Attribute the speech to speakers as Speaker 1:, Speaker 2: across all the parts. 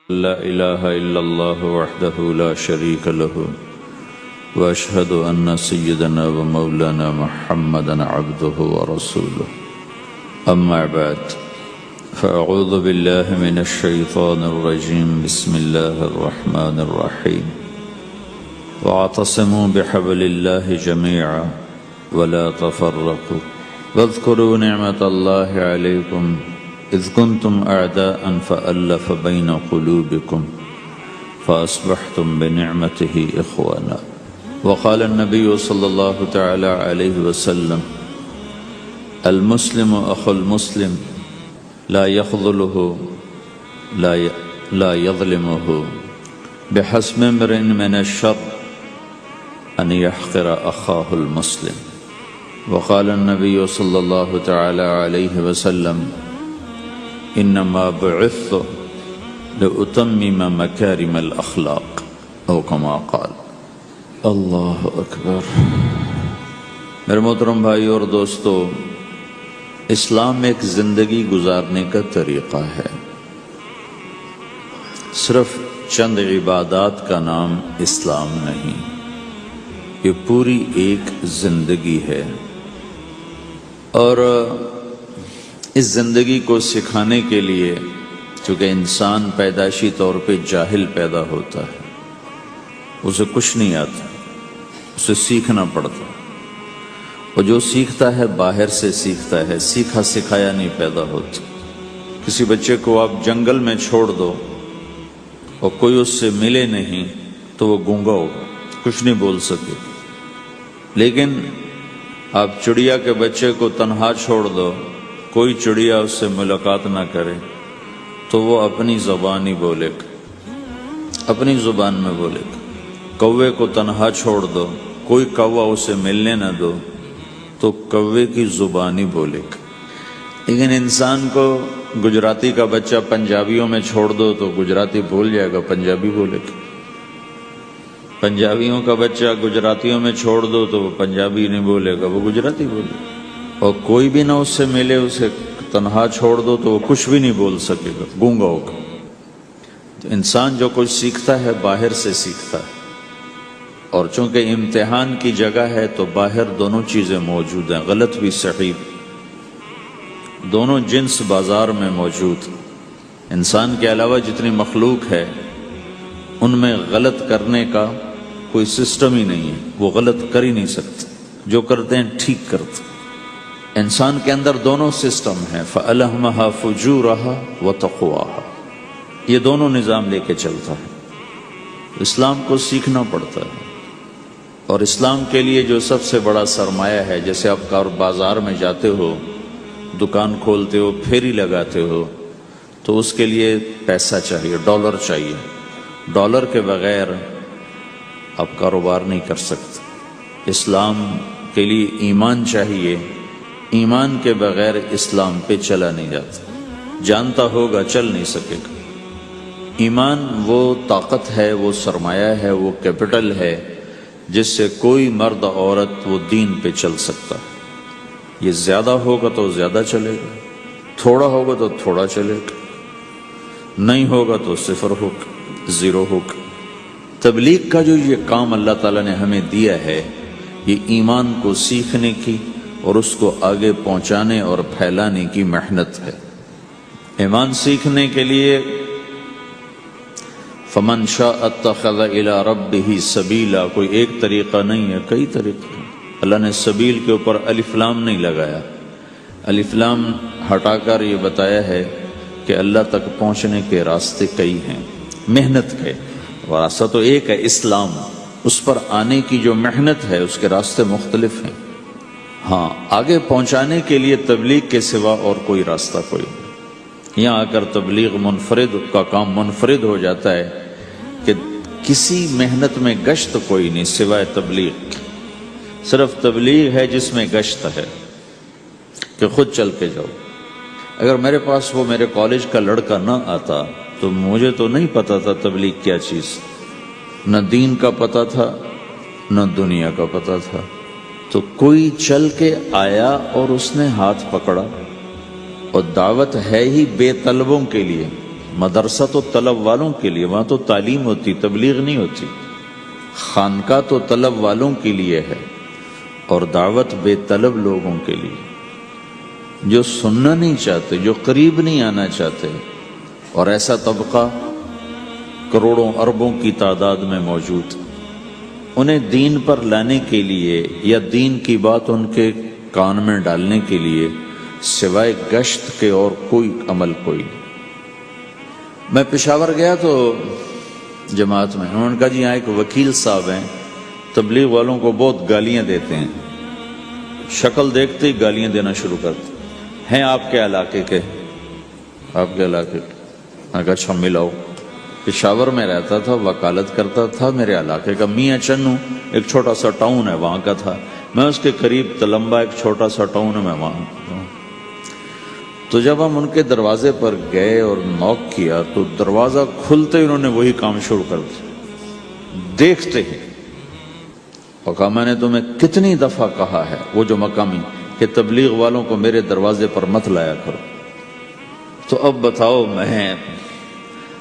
Speaker 1: لا إله إلا الله وحده لا شريك له وأشهد أن سيدنا ومولانا محمدا عبده ورسوله أما بعد فأعوذ بالله من الشيطان الرجيم بسم الله الرحمن الرحيم واعتصموا بحبل الله جميعا ولا تفرقوا واذكروا نعمة الله عليكم إذ كنتم أعداء فألف بين قلوبكم فأصبحتم بنعمته إخوانا وقال النبي صلى الله تعالى عليه وسلم المسلم أخو المسلم لا يخذله لا يظلمه بحسب امرئ من الشر أن يحقر أخاه المسلم وقال النبي صلى الله تعالى عليه وسلم انما بعثت لأتمم مکارم الاخلاق او کما قال۔ اللہ اکبر۔ میرے محترم بھائی اور دوستو، اسلام ایک زندگی گزارنے کا طریقہ ہے، صرف چند عبادات کا نام اسلام نہیں، یہ پوری ایک زندگی ہے۔ اور اس زندگی کو سکھانے کے لیے، چونکہ انسان پیدائشی طور پہ جاہل پیدا ہوتا ہے، اسے کچھ نہیں آتا، اسے سیکھنا پڑتا، اور جو سیکھتا ہے باہر سے سیکھتا ہے، سیکھا سکھایا نہیں پیدا ہوتا۔ کسی بچے کو آپ جنگل میں چھوڑ دو اور کوئی اس سے ملے نہیں تو وہ گونگا ہوگا، کچھ نہیں بول سکے۔ لیکن آپ چڑیا کے بچے کو تنہا چھوڑ دو، کوئی چڑیا اس سے ملاقات نہ کرے تو وہ اپنی زبان ہی بولے گا، اپنی زبان میں بولے گا۔ کوے کو تنہا چھوڑ دو، کوئی کوا اسے ملنے نہ دو تو کوے کی زبان ہی بولے گا۔ لیکن انسان کو گجراتی کا بچہ پنجابیوں میں چھوڑ دو تو گجراتی بھول جائے گا، پنجابی بولے گا۔ پنجابیوں کا بچہ گجراتیوں میں چھوڑ دو تو وہ پنجابی نہیں بولے گا، وہ گجراتی بولے گا۔ اور کوئی بھی نہ اس سے ملے، اسے تنہا چھوڑ دو تو وہ کچھ بھی نہیں بول سکے گا، گونگا ہوگا۔ تو انسان جو کچھ سیکھتا ہے باہر سے سیکھتا ہے، اور چونکہ امتحان کی جگہ ہے تو باہر دونوں چیزیں موجود ہیں، غلط بھی صحیح، دونوں جنس بازار میں موجود۔ انسان کے علاوہ جتنی مخلوق ہے ان میں غلط کرنے کا کوئی سسٹم ہی نہیں ہے، وہ غلط کر ہی نہیں سکتے، جو کرتے ہیں ٹھیک کرتے۔ انسان کے اندر دونوں سسٹم ہیں، فَأَلْهَمَهَا فُجُورَهَا وَتَقْوَاهَا، یہ دونوں نظام لے کے چلتا ہے۔ اسلام کو سیکھنا پڑتا ہے، اور اسلام کے لیے جو سب سے بڑا سرمایہ ہے، جیسے آپ بازار میں جاتے ہو، دکان کھولتے ہو، پھیری لگاتے ہو، تو اس کے لیے پیسہ چاہیے، ڈالر چاہیے۔ ڈالر کے بغیر آپ کاروبار نہیں کر سکتے۔ اسلام کے لیے ایمان چاہیے، ایمان کے بغیر اسلام پہ چلا نہیں جاتا، جانتا ہوگا چل نہیں سکے گا۔ ایمان وہ طاقت ہے، وہ سرمایہ ہے، وہ کیپٹل ہے جس سے کوئی مرد عورت وہ دین پہ چل سکتا ہے۔ یہ زیادہ ہوگا تو زیادہ چلے گا، تھوڑا ہوگا تو تھوڑا چلے گا، نہیں ہوگا تو صفر ہوگا، زیرو ہوگا۔ تبلیغ کا جو یہ کام اللہ تعالیٰ نے ہمیں دیا ہے، یہ ایمان کو سیکھنے کی اور اس کو آگے پہنچانے اور پھیلانے کی محنت ہے۔ ایمان سیکھنے کے لیے فَمَنْ شَاءَ اتَّخَذَ إِلَىٰ رَبِّهِ سَبِيلًا، کوئی ایک طریقہ نہیں ہے، کئی طریقے ہیں۔ اللہ نے سبیل کے اوپر الف لام نہیں لگایا، الف لام ہٹا کر یہ بتایا ہے کہ اللہ تک پہنچنے کے راستے کئی ہیں، محنت ہے۔ راستہ تو ایک ہے اسلام، اس پر آنے کی جو محنت ہے اس کے راستے مختلف ہیں۔ ہاں، آگے پہنچانے کے لیے تبلیغ کے سوا اور کوئی راستہ کوئی نہیں۔ یہاں آ کر تبلیغ منفرد کا کام منفرد ہو جاتا ہے کہ کسی محنت میں گشت کوئی نہیں سوائے تبلیغ۔ صرف تبلیغ ہے جس میں گشت ہے کہ خود چل کے جاؤ۔ اگر میرے پاس وہ میرے کالج کا لڑکا نہ آتا تو مجھے تو نہیں پتا تھا تبلیغ کیا چیز، نہ دین کا پتا تھا نہ دنیا کا پتا تھا۔ تو کوئی چل کے آیا اور اس نے ہاتھ پکڑا، اور دعوت ہے ہی بے طلبوں کے لیے، مدرسہ تو طلب والوں کے لیے، وہاں تو تعلیم ہوتی، تبلیغ نہیں ہوتی. خانقاہ تو طلب والوں کے لیے ہے اور دعوت بے طلب لوگوں کے لیے، جو سننا نہیں چاہتے، جو قریب نہیں آنا چاہتے. اور ایسا طبقہ کروڑوں اربوں کی تعداد میں موجود، انہیں دین پر لانے کے لیے یا دین کی بات ان کے کان میں ڈالنے کے لیے سوائے گشت کے اور کوئی عمل کوئی نہیں. میں پشاور گیا تو جماعت میں انہوں نے کہا جی یہاں ایک وکیل صاحب ہیں، تبلیغ والوں کو بہت گالیاں دیتے ہیں، شکل دیکھتے ہی گالیاں دینا شروع کرتے ہیں. آپ کے علاقے کے؟ آپ کے علاقے کے؟ میں کہا اچھا ملاؤ. پشاور میں رہتا تھا، وکالت کرتا تھا، میرے علاقے کا میاں چنو ایک چھوٹا سا ٹاؤن ہے وہاں کا تھا، میں اس کے قریب تلمبا ایک چھوٹا سا ٹاؤن ہے میں وہاں. تو جب ہم ان کے دروازے پر گئے اور نوک کیا تو دروازہ کھلتے ہی انہوں نے وہی کام شروع کر دیا دیکھتے ہی. اور کہا میں نے تمہیں کتنی دفعہ کہا ہے، وہ جو مقامی، کہ تبلیغ والوں کو میرے دروازے پر مت لایا کرو. تو اب بتاؤ، میں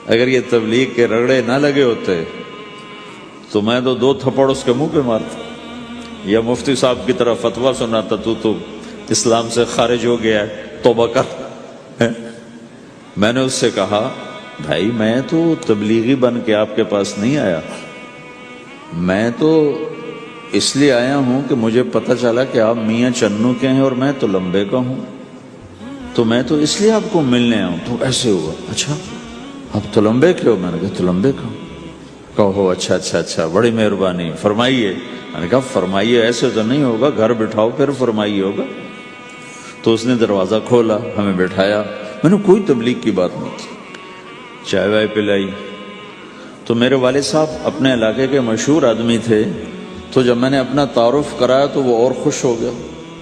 Speaker 1: اگر یہ تبلیغ کے رگڑے نہ لگے ہوتے تو میں تو 2 تھپڑ اس کے منہ پہ مارتا، یا مفتی صاحب کی طرف فتویٰ سناتا تو اسلام سے خارج ہو گیا ہے، توبہ کر. میں نے اس سے کہا بھائی میں تو تبلیغی بن کے آپ کے پاس نہیں آیا، میں تو اس لیے آیا ہوں کہ مجھے پتہ چلا کہ آپ میاں چنو کے ہیں اور میں تلمبے کا ہوں، تو میں تو اس لیے آپ کو ملنے آیا ہوں. تو ایسے ہوا، اچھا آپ تلمبے کے ہو؟ میں نے کہا تلمبے کا ہوں. کہو اچھا اچھا اچھا، بڑی مہربانی، فرمائیے. میں نے کہا فرمائیے ایسے تو نہیں ہوگا، گھر بٹھاؤ پھر فرمائیے ہوگا. تو اس نے دروازہ کھولا، ہمیں بٹھایا. میں نے کوئی تبلیغ کی بات نہیں کی، چائے وائے پلائی. تو میرے والد صاحب اپنے علاقے کے مشہور آدمی تھے، تو جب میں نے اپنا تعارف کرایا تو وہ اور خوش ہو گیا.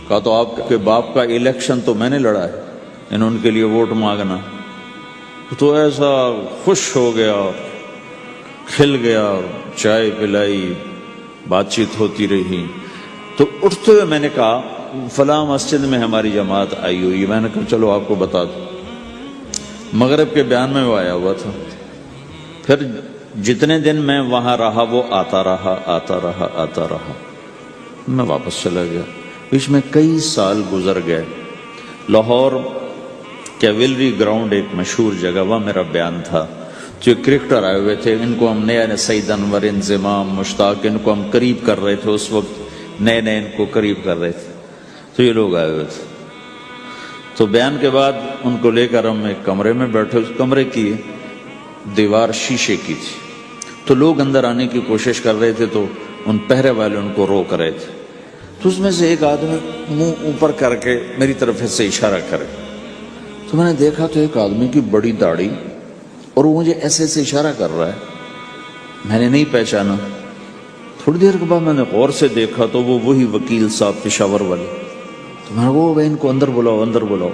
Speaker 1: کہا تو آپ کے باپ کا الیکشن تو میں نے لڑا ہے، ان کے لیے ووٹ مانگنا. تو ایسا خوش ہو گیا، کھل گیا، چائے پلائی، بات چیت ہوتی رہی. تو اٹھتے ہوئے میں نے کہا فلاں مسجد میں ہماری جماعت آئی ہوئی. میں نے کہا چلو آپ کو بتا دوں. مغرب کے بیان میں وہ آیا ہوا تھا. پھر جتنے دن میں وہاں رہا وہ آتا رہا آتا رہا آتا رہا. میں واپس چلا گیا. بیچ میں کئی سال گزر گئے. لاہور کیولری گراؤنڈ ایک مشہور جگہ، وہاں میرا بیان تھا. جو کرکٹر آئے ہوئے تھے، ان کو ہم نیا سعید انور، انضمام، مشتاق، ان کو ہم قریب کر رہے تھے. اس وقت نئے نئے ان کو قریب کر رہے تھے. تو یہ لوگ آئے ہوئے تھے. تو بیان کے بعد ان کو لے کر ہم ایک کمرے میں بیٹھے. اس کمرے کی دیوار شیشے کی تھی، تو لوگ اندر آنے کی کوشش کر رہے تھے تو ان پہرے والے ان کو روک رہے تھے. تو اس میں سے ایک آدمی منہ اوپر کر کے میری طرف سے اشارہ کرے. تو میں نے دیکھا تو ایک آدمی کی بڑی داڑھی، اور وہ مجھے ایسے ایسے اشارہ کر رہا ہے. میں نے نہیں پہچانا. تھوڑی دیر کے بعد میں نے غور سے دیکھا تو وہ وہی وکیل صاحب پشاور والے. تو میں نے کہا وہ ان کو اندر بلاؤ اندر بلاؤ.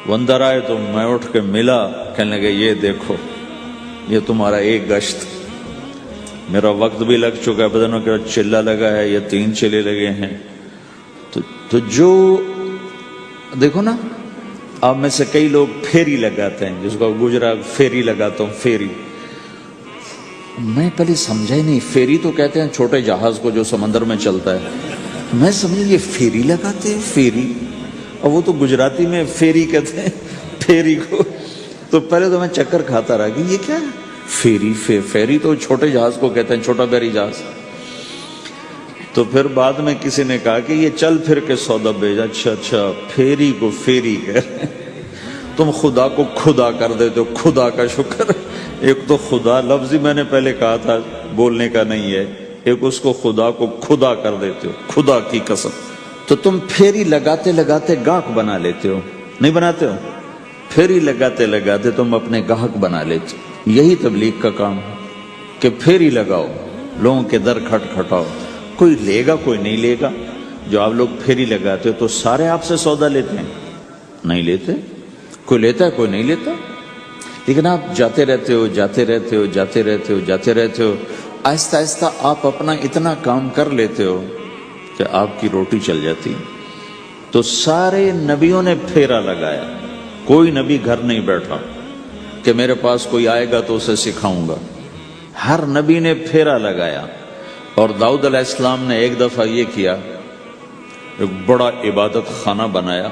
Speaker 1: وہ اندر آئے تو میں اٹھ کے ملا. کہنے لگے یہ دیکھو یہ تمہارا ایک گشت، میرا وقت بھی لگ چکا ہے، بدنوں کے چلہ لگا ہے یا 3 چلے لگے ہیں. تو جو دیکھو نا، آپ میں سے کئی لوگ پھیری لگاتے ہیں، جس کو گجرا پھیری لگاتا ہوں. پھیری میں پہلے سمجھا ہی نہیں. پھیری تو کہتے ہیں چھوٹے جہاز کو جو سمندر میں چلتا ہے. میں سمجھا یہ پھیری لگاتے ہیں، پھیری. اور وہ تو گجراتی میں پھیری کہتے ہیں پھیری کو. تو پہلے تو میں چکر کھاتا رہا کہ یہ کیا ہے پھیری. پھیری تو چھوٹے جہاز کو کہتے ہیں، چھوٹا بحری جہاز. تو پھر بعد میں کسی نے کہا کہ یہ چل پھر کے سودا بھیجا. اچھا اچھا، پھیری کو پھیری کہہ رہے ہیں. تم خدا کو خدا کر دیتے ہو. خدا کا شکر. ایک تو خدا لفظ ہی میں نے پہلے کہا تھا بولنے کا نہیں ہے، ایک اس کو خدا کو خدا کر دیتے ہو. خدا کی قسم. تو تم پھیری لگاتے لگاتے گاہک بنا لیتے ہو. نہیں بناتے ہو؟ پھیری لگاتے لگاتے تم اپنے گاہک بنا لیتے ہو. یہی تبلیغ کا کام ہے کہ پھیری لگاؤ، لوگوں کے در کھٹکھٹاؤ. کوئی لے گا کوئی نہیں لے گا. جو آپ لوگ پھیری لگاتے ہو تو سارے آپ سے سودا لیتے ہیں؟ نہیں لیتے. کوئی لیتا ہے کوئی نہیں لیتا. لیکن آپ جاتے رہتے ہو جاتے رہتے ہو جاتے رہتے ہو جاتے رہتے ہو. آہستہ آہستہ آپ اپنا اتنا کام کر لیتے ہو کہ آپ کی روٹی چل جاتی. تو سارے نبیوں نے پھیرا لگایا، کوئی نبی گھر نہیں بیٹھا. کہ میرے پاس کوئی آئے گا تو اسے سکھاؤں گا. ہر نبی نے پھیرا لگایا. اور داؤد علیہ السلام نے ایک دفعہ یہ کیا، ایک بڑا عبادت خانہ بنایا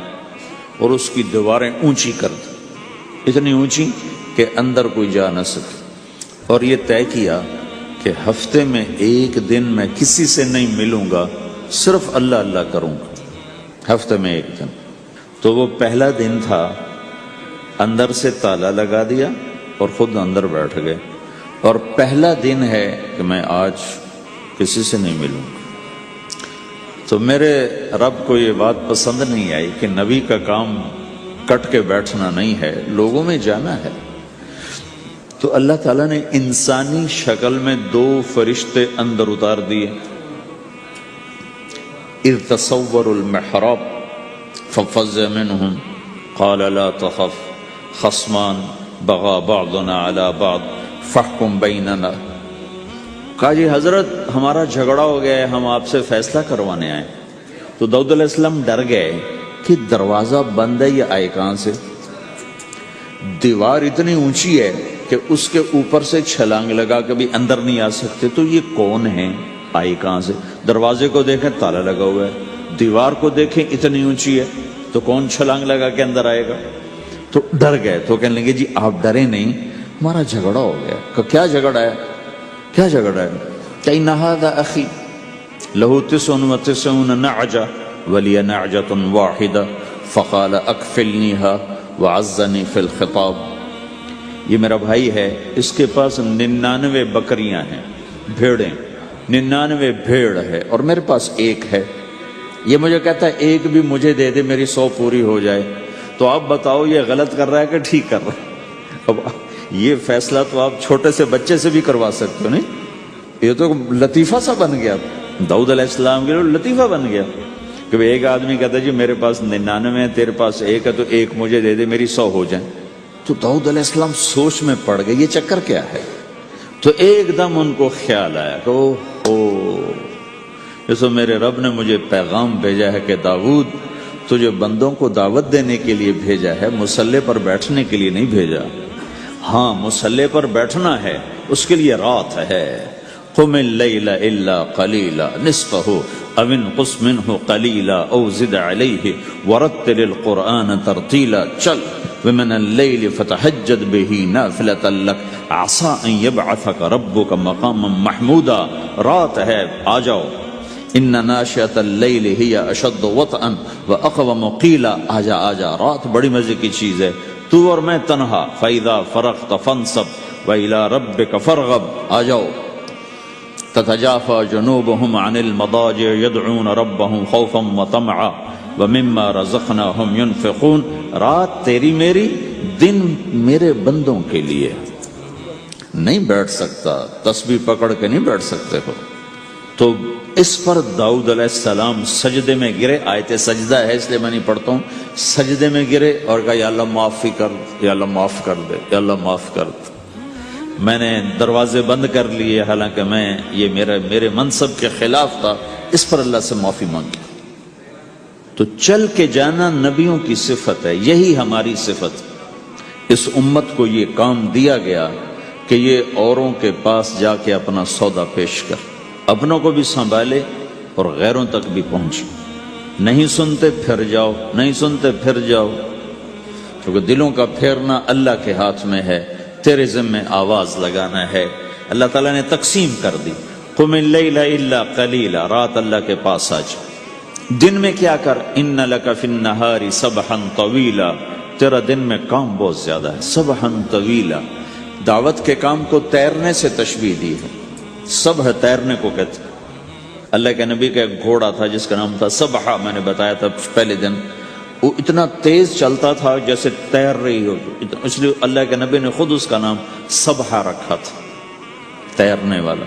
Speaker 1: اور اس کی دیواریں اونچی کر دی، اتنی اونچی کہ اندر کوئی جا نہ سکے. اور یہ طے کیا کہ ہفتے میں ایک دن میں کسی سے نہیں ملوں گا، صرف اللہ اللہ کروں گا، ہفتے میں ایک دن. تو وہ پہلا دن تھا، اندر سے تالا لگا دیا اور خود اندر بیٹھ گئے. اور پہلا دن ہے کہ میں آج کسی سے نہیں ملوں گا. تو میرے رب کو یہ بات پسند نہیں آئی کہ نبی کا کام کٹ کے بیٹھنا نہیں ہے، لوگوں میں جانا ہے. تو اللہ تعالیٰ نے انسانی شکل میں 2 فرشتے اندر اتار دیے. اذ تصوروا المحراب ففزع منهم قال لا تخف خصمان بغى بعضنا على بعض فاحكم بيننا. کہا جی حضرت ہمارا جھگڑا ہو گیا ہے، ہم آپ سے فیصلہ کروانے آئے. تو داؤد علیہ السلام ڈر گئے کہ دروازہ بند ہے، یہ آئے کہاں سے؟ دیوار اتنی اونچی ہے کہ اس کے اوپر سے چھلانگ لگا کے بھی اندر نہیں آ سکتے. تو یہ کون ہیں، آئی کہاں سے؟ دروازے کو دیکھیں تالا لگا ہوا ہے، دیوار کو دیکھیں اتنی اونچی ہے، تو کون چھلانگ لگا کے اندر آئے گا؟ تو ڈر گئے. تو کہنے لگے جی آپ ڈرے نہیں، ہمارا جھگڑا ہو گیا. کہ کیا جھگڑا ہے؟ کیا جھگڑا ہے؟ کہ ان ھذا اخی لہ 99 نعجہ ولی نعجۃ واحدہ فقال اکفلنیها وعزنی فی الخطاب. یہ میرا بھائی ہے، اس کے پاس 99 بکریاں ہیں، بھیڑیں، 99 بھیڑ ہے، اور میرے پاس ایک ہے. یہ مجھے کہتا ہے ایک بھی مجھے دے دے، میری 100 پوری ہو جائے. تو آپ بتاؤ یہ غلط کر رہا ہے کہ ٹھیک کر رہا ہے؟ اب یہ فیصلہ تو آپ چھوٹے سے بچے سے بھی کروا سکتے ہو. نہیں، یہ تو لطیفہ سا بن گیا، داؤد علیہ السلام کے لیے لطیفہ بن گیا کہ ایک آدمی کہتا ہے جی میرے پاس 99 ہے، تیرے پاس ایک ہے، تو ایک مجھے دے دے، میری 100 ہو جائیں. تو داؤد علیہ السلام سوچ میں پڑ گئے یہ چکر کیا ہے. تو ایک دم ان کو خیال آیا کہ جیسے میرے رب نے مجھے پیغام بھیجا ہے کہ داؤد تجھے بندوں کو دعوت دینے کے لیے بھیجا ہے، مصلی پر بیٹھنے کے لیے نہیں بھیجا. ہاں مصلی پر بیٹھنا ہے، اس کے لیے رات ہے. قم اللیل الا قلیلا نصفہ او انقص منہ قلیلا او زد علیہ ورتل القرآن ترتیلا. چل ومن اللیل فتہجد بہ نافلۃ لک عسیٰ ان یبعثک ربک مقاما محمودا. رات ہے، آ جاؤ. ان ناشئۃ اللیل ہی اشد وطئا واقوم قیلا. آجا آجا، رات بڑی مزے کی چیز ہے، تو اور میں تنہا. فاذا فرغت فانصب والى ربک فارغب. آ جاؤ. تتجافى جنوبهم عن المضاجع يدعون ربهم خوفا وطمعا ومما رزقناهم ينفقون. رات تیری میری، دن میرے بندوں کے لیے. نہیں بیٹھ سکتا، تسبیح پکڑ کے نہیں بیٹھ سکتے ہو. تو اس پر داؤد علیہ السلام سجدے میں گرے. آیت سجدہ ہے اس لیے میں نہیں پڑھتا ہوں. سجدے میں گرے اور کہا یا اللہ معافی کر، یا اللہ معاف کر دے، یا اللہ معاف کر دے. میں نے دروازے بند کر لیے، حالانکہ میں یہ میرے منصب کے خلاف تھا، اس پر اللہ سے معافی مانگی. تو چل کے جانا نبیوں کی صفت ہے، یہی ہماری صفت. اس امت کو یہ کام دیا گیا کہ یہ اوروں کے پاس جا کے اپنا سودا پیش کر، اپنوں کو بھی سنبھالے اور غیروں تک بھی پہنچے. نہیں سنتے پھر جاؤ، نہیں سنتے پھر جاؤ، کیونکہ دلوں کا پھیرنا اللہ کے ہاتھ میں ہے. تیرے ذمہ آواز لگانا ہے. اللہ تعالیٰ نے تقسیم کر دی. قم اللیل الا قلیلا، رات اللہ کے پاس آ جا. دن میں کیا کر؟ ان لک فی النہار سبحا طویلا، تیرا دن میں کام بہت زیادہ ہے. سبحا طویلا، دعوت کے کام کو تیرنے سے تشبیہ دی ہے. سبح تیرنے کو کہتے. اللہ کے نبی کا ایک گھوڑا تھا جس کا نام تھا سبحہ، میں نے بتایا تھا پہلے دن. وہ اتنا تیز چلتا تھا جیسے تیر رہی ہو، اس لیے اللہ کے نبی نے خود اس کا نام سبحہ رکھا تھا، تیرنے والا.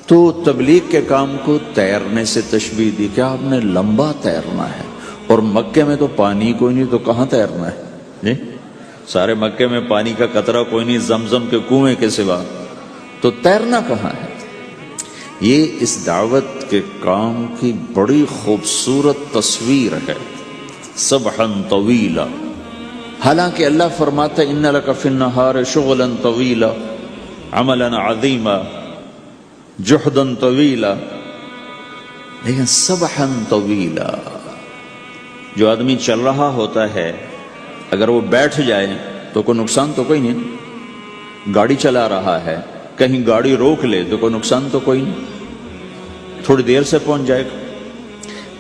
Speaker 1: تو تبلیغ کے کام کو تیرنے سے تشبیہ دی کہ آپ نے لمبا تیرنا ہے. اور مکے میں تو پانی کوئی نہیں، تو کہاں تیرنا ہے جی؟ سارے مکے میں پانی کا قطرہ کوئی نہیں زمزم کے کنویں کے سوا، تو تیرنا کہاں ہے؟ یہ اس دعوت کے کام کی بڑی خوبصورت تصویر ہے. سبحا طویلا، حالانکہ اللہ فرماتا ہے ان لک فی النہار شغلا طویلا عملا عظیما جہدا طویلا، لیکن سبحا طویلا، جو آدمی چل رہا ہوتا ہے اگر وہ بیٹھ جائے تو کوئی نقصان تو کوئی نہیں، گاڑی چلا رہا ہے کہیں گاڑی روک لے تو کوئی نقصان تو کوئی نہیں، تھوڑی دیر سے پہنچ جائے گا،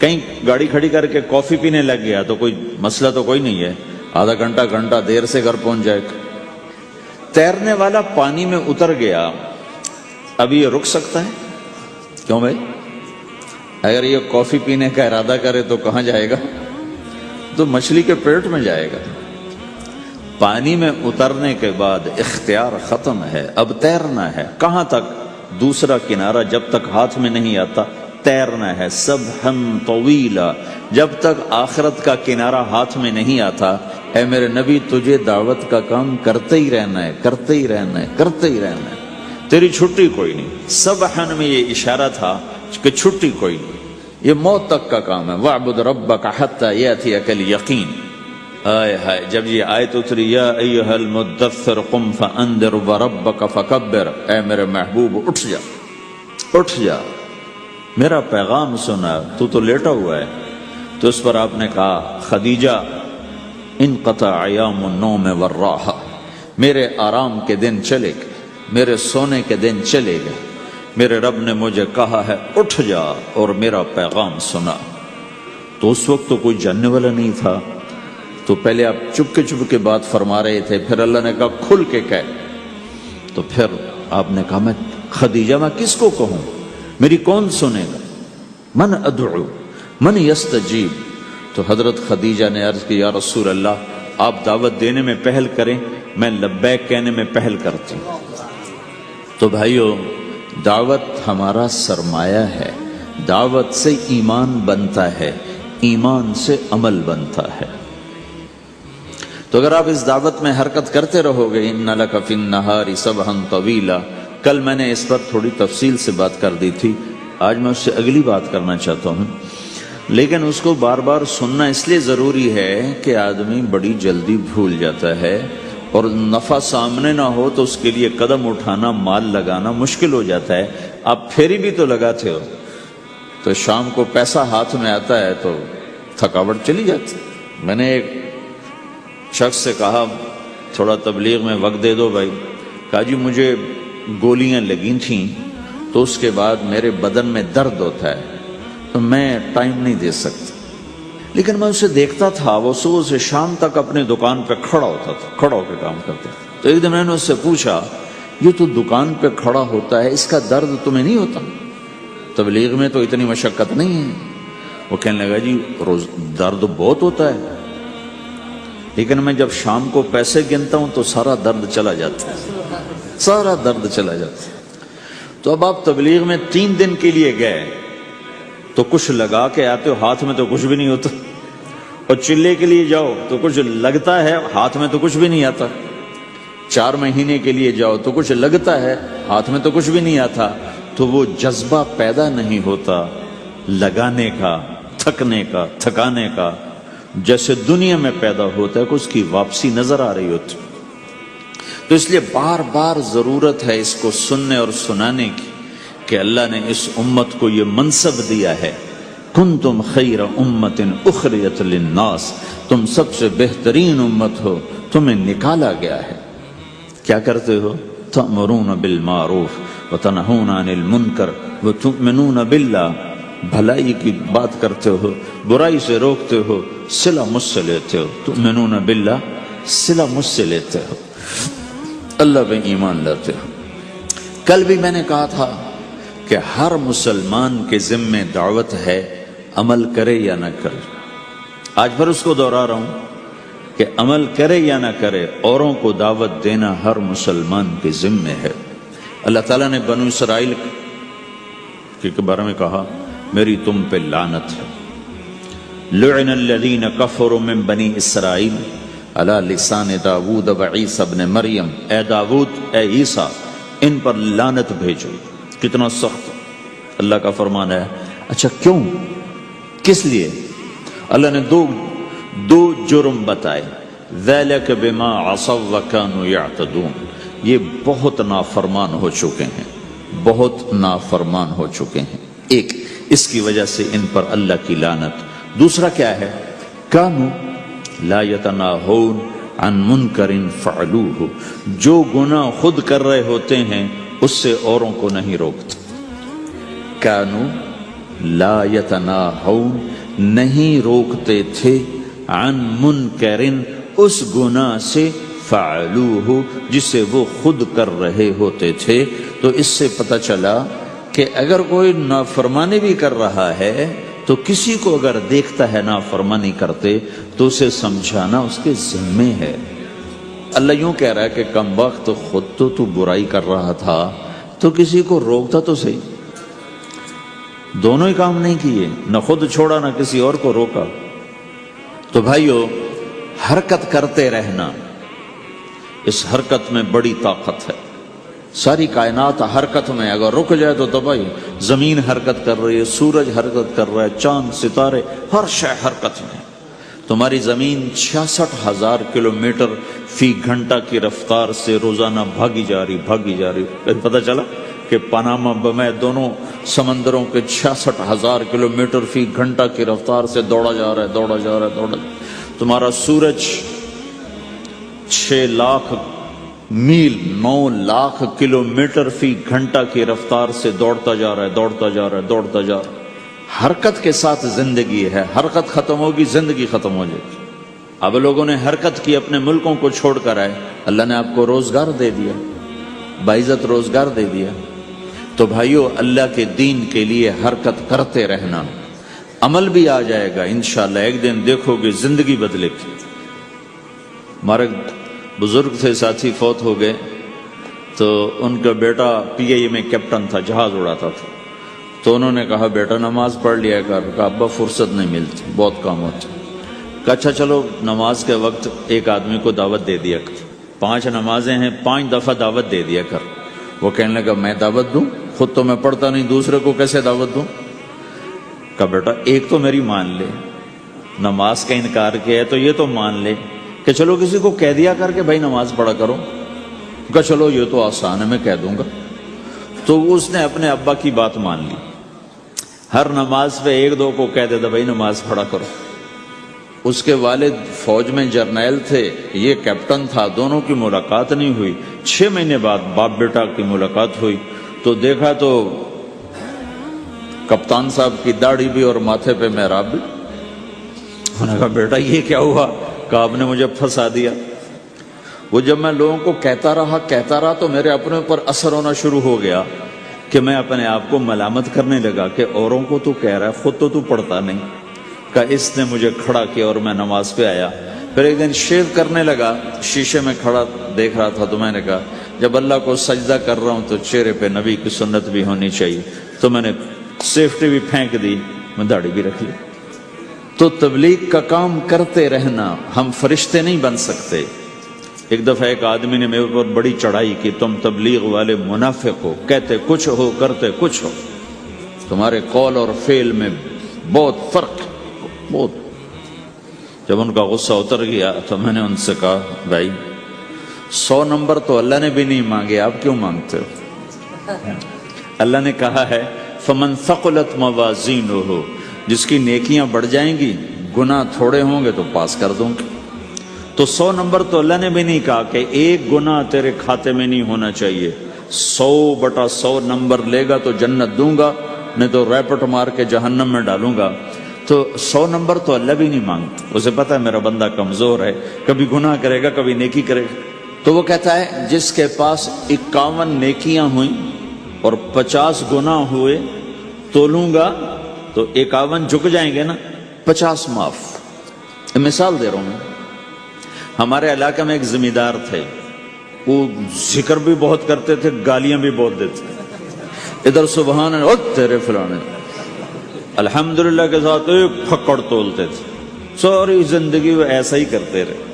Speaker 1: کہیں گاڑی کھڑی کر کے کافی پینے لگ گیا تو کوئی مسئلہ تو کوئی نہیں ہے، آدھا گھنٹہ دیر سے گھر پہنچ جائے گا۔ تیرنے والا پانی میں اتر گیا، اب یہ رک سکتا ہے؟ کیوں بھائی؟ اگر یہ کافی پینے کا ارادہ کرے تو کہاں جائے گا؟ تو مچھلی کے پیٹ میں جائے گا۔ پانی میں اترنے کے بعد اختیار ختم ہے، اب تیرنا ہے۔ کہاں تک؟ دوسرا کنارہ جب تک ہاتھ میں نہیں آتا تیرنا ہے، سبحا طویلا، جب تک آخرت کا کنارہ ہاتھ میں نہیں آتا۔ اے میرے نبی، تجھے دعوت کا کام کرتے ہی رہنا ہے، کرتے ہی رہنا ہے، کرتے ہی رہنا ہے، تیری چھٹی کوئی نہیں۔ سبحا میں یہ اشارہ تھا کہ چھٹی کوئی نہیں، یہ موت تک کا کام ہے۔ وَاعْبُدْ رَبَّكَ حَتَّى يَأْتِيَكَ الْيَقِينُ۔ آئے ہائے، جب یہ آیت اتری یا ایھا المدثر قم فانذر وربک فکبر، اے میرے محبوب اٹھ جا، اٹھ جا، میرا پیغام سنا، تو لیٹا ہوا ہے۔ تو اس پر آپ نے کہا خدیجہ انقطع ایام النوم والراحہ، میرے آرام کے دن چلے گئے، میرے سونے کے دن چلے گئے، میرے رب نے مجھے کہا ہے اٹھ جا اور میرا پیغام سنا۔ تو اس وقت تو کوئی جاننے والا نہیں تھا، تو پہلے آپ چپ کے بات فرما رہے تھے، پھر اللہ نے کہا کھل کے کہہ، تو پھر آپ نے کہا میں خدیجہ میں کس کو کہوں، میری کون سنے گا، من ادعو من یستجیب۔ تو حضرت خدیجہ نے عرض کی یا رسول اللہ، آپ دعوت دینے میں پہل کریں، میں لبیک کہنے میں پہل کرتی ہوں۔ تو بھائیو، دعوت ہمارا سرمایہ ہے، دعوت سے ایمان بنتا ہے، ایمان سے عمل بنتا ہے۔ تو اگر آپ اس دعوت میں حرکت کرتے رہو گے، ان لک فی النہار سبحا طویلا، کل میں نے اس پر تھوڑی تفصیل سے بات کر دی تھی، آج میں اس سے اگلی بات کرنا چاہتا ہوں، لیکن اس کو بار بار سننا اس لیے ضروری ہے کہ آدمی بڑی جلدی بھول جاتا ہے، اور نفع سامنے نہ ہو تو اس کے لیے قدم اٹھانا، مال لگانا مشکل ہو جاتا ہے۔ آپ پھیری بھی تو لگاتے ہو، تو شام کو پیسہ ہاتھ میں آتا ہے تو تھکاوٹ چلی جاتی۔ میں نے ایک شخص سے کہا تھوڑا تبلیغ میں وقت دے دو بھائی، کہا جی مجھے گولیاں لگی تھیں تو اس کے بعد میرے بدن میں درد ہوتا ہے تو میں ٹائم نہیں دے سکتا، لیکن میں اسے دیکھتا تھا، وہ صبح سے شام تک اپنی دکان پہ کھڑا ہوتا تھا، کھڑا ہو کے کام کرتا تھا۔ تو ایک دن میں نے اس سے پوچھا یہ تو دکان پہ کھڑا ہوتا ہے، اس کا درد تمہیں نہیں ہوتا؟ تبلیغ میں تو اتنی مشقت نہیں ہے۔ وہ کہنے لگا جی روز درد بہت ہوتا ہے، لیکن میں جب شام کو پیسے گنتا ہوں تو سارا درد چلا جاتا ہے، سارا درد چلا جاتا ہے۔ تو اب آپ تبلیغ میں 3 دن کے لیے گئے تو کچھ لگا کے آتے ہو، ہاتھ میں تو کچھ بھی نہیں ہوتا، اور چلے کے لیے جاؤ تو کچھ لگتا ہے، ہاتھ میں تو کچھ بھی نہیں آتا۔ 4 مہینے کے لیے جاؤ تو کچھ لگتا ہے، ہاتھ میں تو کچھ بھی نہیں آتا۔ تو وہ جذبہ پیدا نہیں ہوتا لگانے کا، تھکنے کا، تھکانے کا، جیسے دنیا میں پیدا ہوتا ہے کہ اس کی واپسی نظر آ رہی ہوتی۔ تو اس لیے بار بار ضرورت ہے اس کو سننے اور سنانے کی کہ اللہ نے اس امت کو یہ منصب دیا ہے، کنتم خیر امت اخرجت للناس، تم سب سے بہترین امت ہو، تمہیں نکالا گیا ہے۔ کیا کرتے ہو؟ تأمرون بالمعروف وتنہون عن المنکر وتؤمنون باللہ، بھلائی کی بات کرتے ہو، برائی سے روکتے ہو، صلہ مجھ سے لیتے ہو، تؤمنون باللہ، صلہ مجھ سے لیتے ہو، اللہ پہ ایمان لاتے ہو۔ کل بھی میں نے کہا تھا کہ ہر مسلمان کے ذمے دعوت ہے، عمل کرے یا نہ کرے۔ آج پھر اس کو دوہرا رہا ہوں کہ عمل کرے یا نہ کرے، اوروں کو دعوت دینا ہر مسلمان کے ذمے ہے۔ اللہ تعالیٰ نے بنو اسرائیل کے بارے میں کہا میری تم پہ لعنت ہے، لعن الذین کفروا من بنی اسرائیل علی لسان داود و عیسیٰ ابن مریم، اے داود، اے عیسیٰ، ان پر لعنت بھیجو۔ کتنا سخت اللہ کا فرمان ہے۔ اچھا کیوں، کس لیے؟ اللہ نے دو جرم بتائے، ذَلِكَ بِمَا عَصَوْا وَكَانُوا يَعْتَدُونَ، یہ بہت نافرمان ہو چکے ہیں، بہت نافرمان ہو چکے ہیں۔ ایک اس کی وجہ سے ان پر اللہ کی لعنت۔ دوسرا کیا ہے؟ کانوا لا یتناہون عن منکر فعلوہ، جو گناہ خود کر رہے ہوتے ہیں اس سے اوروں کو نہیں روکتے۔ کانوا لا یتناہون، نہیں روکتے تھے، عن منکر، اس گناہ سے، فعلوہ، جسے وہ خود کر رہے ہوتے تھے۔ تو اس سے پتہ چلا کہ اگر کوئی نافرمانی بھی کر رہا ہے تو کسی کو اگر دیکھتا ہے نافرمانی کرتے تو اسے سمجھانا اس کے ذمے ہے۔ اللہ یوں کہہ رہا ہے کہ کم وقت خود تو برائی کر رہا تھا تو کسی کو روکتا تو صحیح۔ دونوں ہی کام نہیں کیے، نہ خود چھوڑا نہ کسی اور کو روکا۔ تو بھائیو، حرکت کرتے رہنا، اس حرکت میں بڑی طاقت ہے۔ ساری کائنات حرکت میں، اگر رک جائے تو تباہی۔ زمین حرکت کر رہی ہے، سورج حرکت کر رہا ہے، چاند ستارے ہر شے حرکت میں۔ تمہاری زمین 66,000 کلومیٹر فی گھنٹہ کی رفتار سے روزانہ بھاگی جا رہی۔ پتہ چلا کہ پاناما میں دونوں سمندروں کے 66,000 کلومیٹر فی گھنٹہ کی رفتار سے دوڑا جا رہا ہے۔ تمہارا سورج 6 لاکھ میل 9 لاکھ کلومیٹر فی گھنٹہ کی رفتار سے دوڑتا جا رہا ہے۔ حرکت کے ساتھ زندگی ہے، حرکت ختم ہوگی زندگی ختم ہو جائے گی۔ اب لوگوں نے حرکت کی، اپنے ملکوں کو چھوڑ کر آئے، اللہ نے آپ کو روزگار دے دیا، باعزت روزگار دے دیا۔ تو بھائیو، اللہ کے دین کے لیے حرکت کرتے رہنا، عمل بھی آ جائے گا انشاءاللہ۔ ایک دن دیکھو گے زندگی بدلے گی۔ ہمارے بزرگ تھے، ساتھی فوت ہو گئے، تو ان کا بیٹا PIA میں کیپٹن تھا، جہاز اڑاتا تھا۔ تو انہوں نے کہا بیٹا نماز پڑھ لیا کر۔ کہا ابا فرصت نہیں ملتی، بہت کام ہوتا۔ کہا اچھا چلو نماز کے وقت ایک آدمی کو دعوت دے دیا کر، 5 نمازیں ہیں، 5 دفعہ دعوت دے دیا کر۔ وہ کہنے لگا میں دعوت دوں؟ خود تو میں پڑھتا نہیں، دوسرے کو کیسے دعوت دوں؟ کہا بیٹا ایک تو میری مان لے، نماز کا انکار کیا ہے تو یہ تو مان لے کہ چلو کسی کو کہہ دیا کر کے بھائی نماز پڑھا کرو۔ کہا چلو یہ تو آسان ہے، میں کہہ دوں گا۔ تو اس نے اپنے ابا کی بات مان لی، ہر نماز پہ 1-2 کو کہہ دیتا بھائی نماز پڑھا کرو۔ اس کے والد فوج میں جرنیل تھے، یہ کیپٹن تھا، دونوں کی ملاقات نہیں ہوئی۔ 6 مہینے بعد باپ بیٹا کی ملاقات ہوئی تو دیکھا تو کپتان صاحب کی داڑھی بھی اور ماتھے پہ محراب بھی۔ انہوں نے کہا بیٹا یہ کیا ہوا؟ کہا آپ نے مجھے پھنسا دیا۔ وہ جب میں لوگوں کو کہتا رہا تو میرے اپنے اوپر اثر ہونا شروع ہو گیا کہ میں اپنے آپ کو ملامت کرنے لگا کہ اوروں کو تو کہہ رہا ہے، خود تو پڑھتا نہیں۔ کہا اس نے مجھے کھڑا کیا اور میں نماز پہ آیا۔ پھر ایک دن شیو کرنے لگا، شیشے میں کھڑا دیکھ رہا تھا، تو میں نے کہا جب اللہ کو سجدہ کر رہا ہوں تو چہرے پہ نبی کی سنت بھی ہونی چاہیے۔ تو میں نے سیفٹی بھی پھینک دی، میں داڑھی بھی رکھ لی۔ تو تبلیغ کا کام کرتے رہنا، ہم فرشتے نہیں بن سکتے۔ ایک دفعہ ایک آدمی نے میرے اوپر بڑی چڑھائی کی، تم تبلیغ والے منافق ہو، کہتے کچھ ہو کرتے کچھ ہو، تمہارے قول اور فعل میں بہت فرق ہے، بہت۔ جب ان کا غصہ اتر گیا تو میں نے ان سے کہا بھائی 100 نمبر تو اللہ نے بھی نہیں مانگے، آپ کیوں مانگتے ہو؟ اللہ نے کہا ہے فمن ثقلت موازینہ، جس کی نیکیاں بڑھ جائیں گی، گناہ تھوڑے ہوں گے تو پاس کر دوں گے۔ تو 100 نمبر تو اللہ نے بھی نہیں کہا کہ ایک گناہ تیرے کھاتے میں نہیں ہونا چاہیے، 100/100 نمبر لے گا تو جنت دوں گا، نہیں تو ریپٹ مار کے جہنم میں ڈالوں گا۔ تو 100 نمبر تو اللہ بھی نہیں مانگتا، اسے پتہ ہے میرا بندہ کمزور ہے، کبھی گناہ کرے گا کبھی نیکی کرے گا۔ تو وہ کہتا ہے جس کے پاس 51 نیکیاں ہوئیں اور 50 گناہ ہوئے تولوں گا تو 51 جھک جائیں گے نا، 50 معاف۔ مثال دے رہا ہوں میں، ہمارے علاقے میں ایک زمیندار تھے، وہ ذکر بھی بہت کرتے تھے، گالیاں بھی بہت دیتے تھے۔ ادھر سبحان اللہ تیرے فلانے، الحمدللہ کے ساتھ ایک پھکڑ تولتے تھے، ساری زندگی وہ ایسا ہی کرتے رہے۔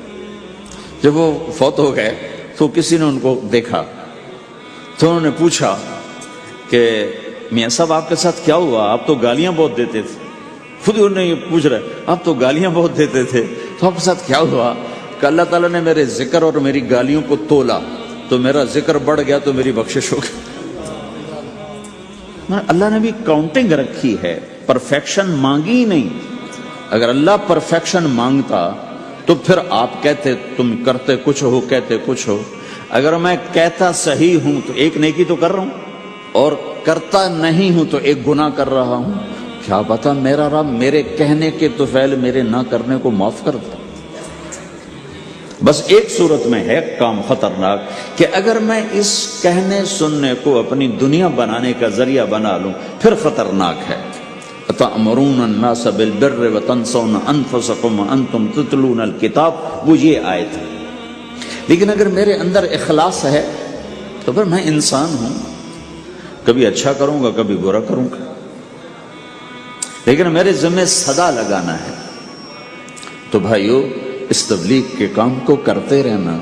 Speaker 1: جب وہ فوت ہو گئے تو کسی نے ان کو دیکھا تو انہوں نے پوچھا کہ میاں صاحب آپ کے ساتھ کیا ہوا؟ آپ تو گالیاں بہت دیتے تھے۔ خود انہوں نے یہ پوچھ رہے آپ تو گالیاں بہت دیتے تھے، تو آپ کے ساتھ کیا ہوا؟ کہ اللہ تعالیٰ نے میرے ذکر اور میری گالیوں کو تولا تو میرا ذکر بڑھ گیا تو میری بخشش ہو گئی. اللہ نے بھی کاؤنٹنگ رکھی ہے، پرفیکشن مانگی ہی نہیں. اگر اللہ پرفیکشن مانگتا تو پھر آپ کہتے تم کرتے کچھ ہو کہتے کچھ ہو. اگر میں کہتا صحیح ہوں تو ایک نیکی تو کر رہا ہوں، اور کرتا نہیں ہوں تو ایک گناہ کر رہا ہوں. کیا پتا میرا رب میرے کہنے کے طفیل میرے نہ کرنے کو معاف کر دے. بس ایک صورت میں ہے کام خطرناک کہ اگر میں اس کہنے سننے کو اپنی دنیا بنانے کا ذریعہ بنا لوں پھر خطرناک ہے. تأمرون الناس بالبر وتنسون انفسکم وانتم تتلون الکتاب، وہ یہ آیت ہے. لیکن اگر میرے اندر اخلاص ہے تو پھر میں انسان ہوں، کبھی اچھا کروں گا کبھی برا کروں گا، لیکن میرے ذمہ صدا لگانا ہے. تو بھائیو اس تبلیغ کے کام کو کرتے رہنا.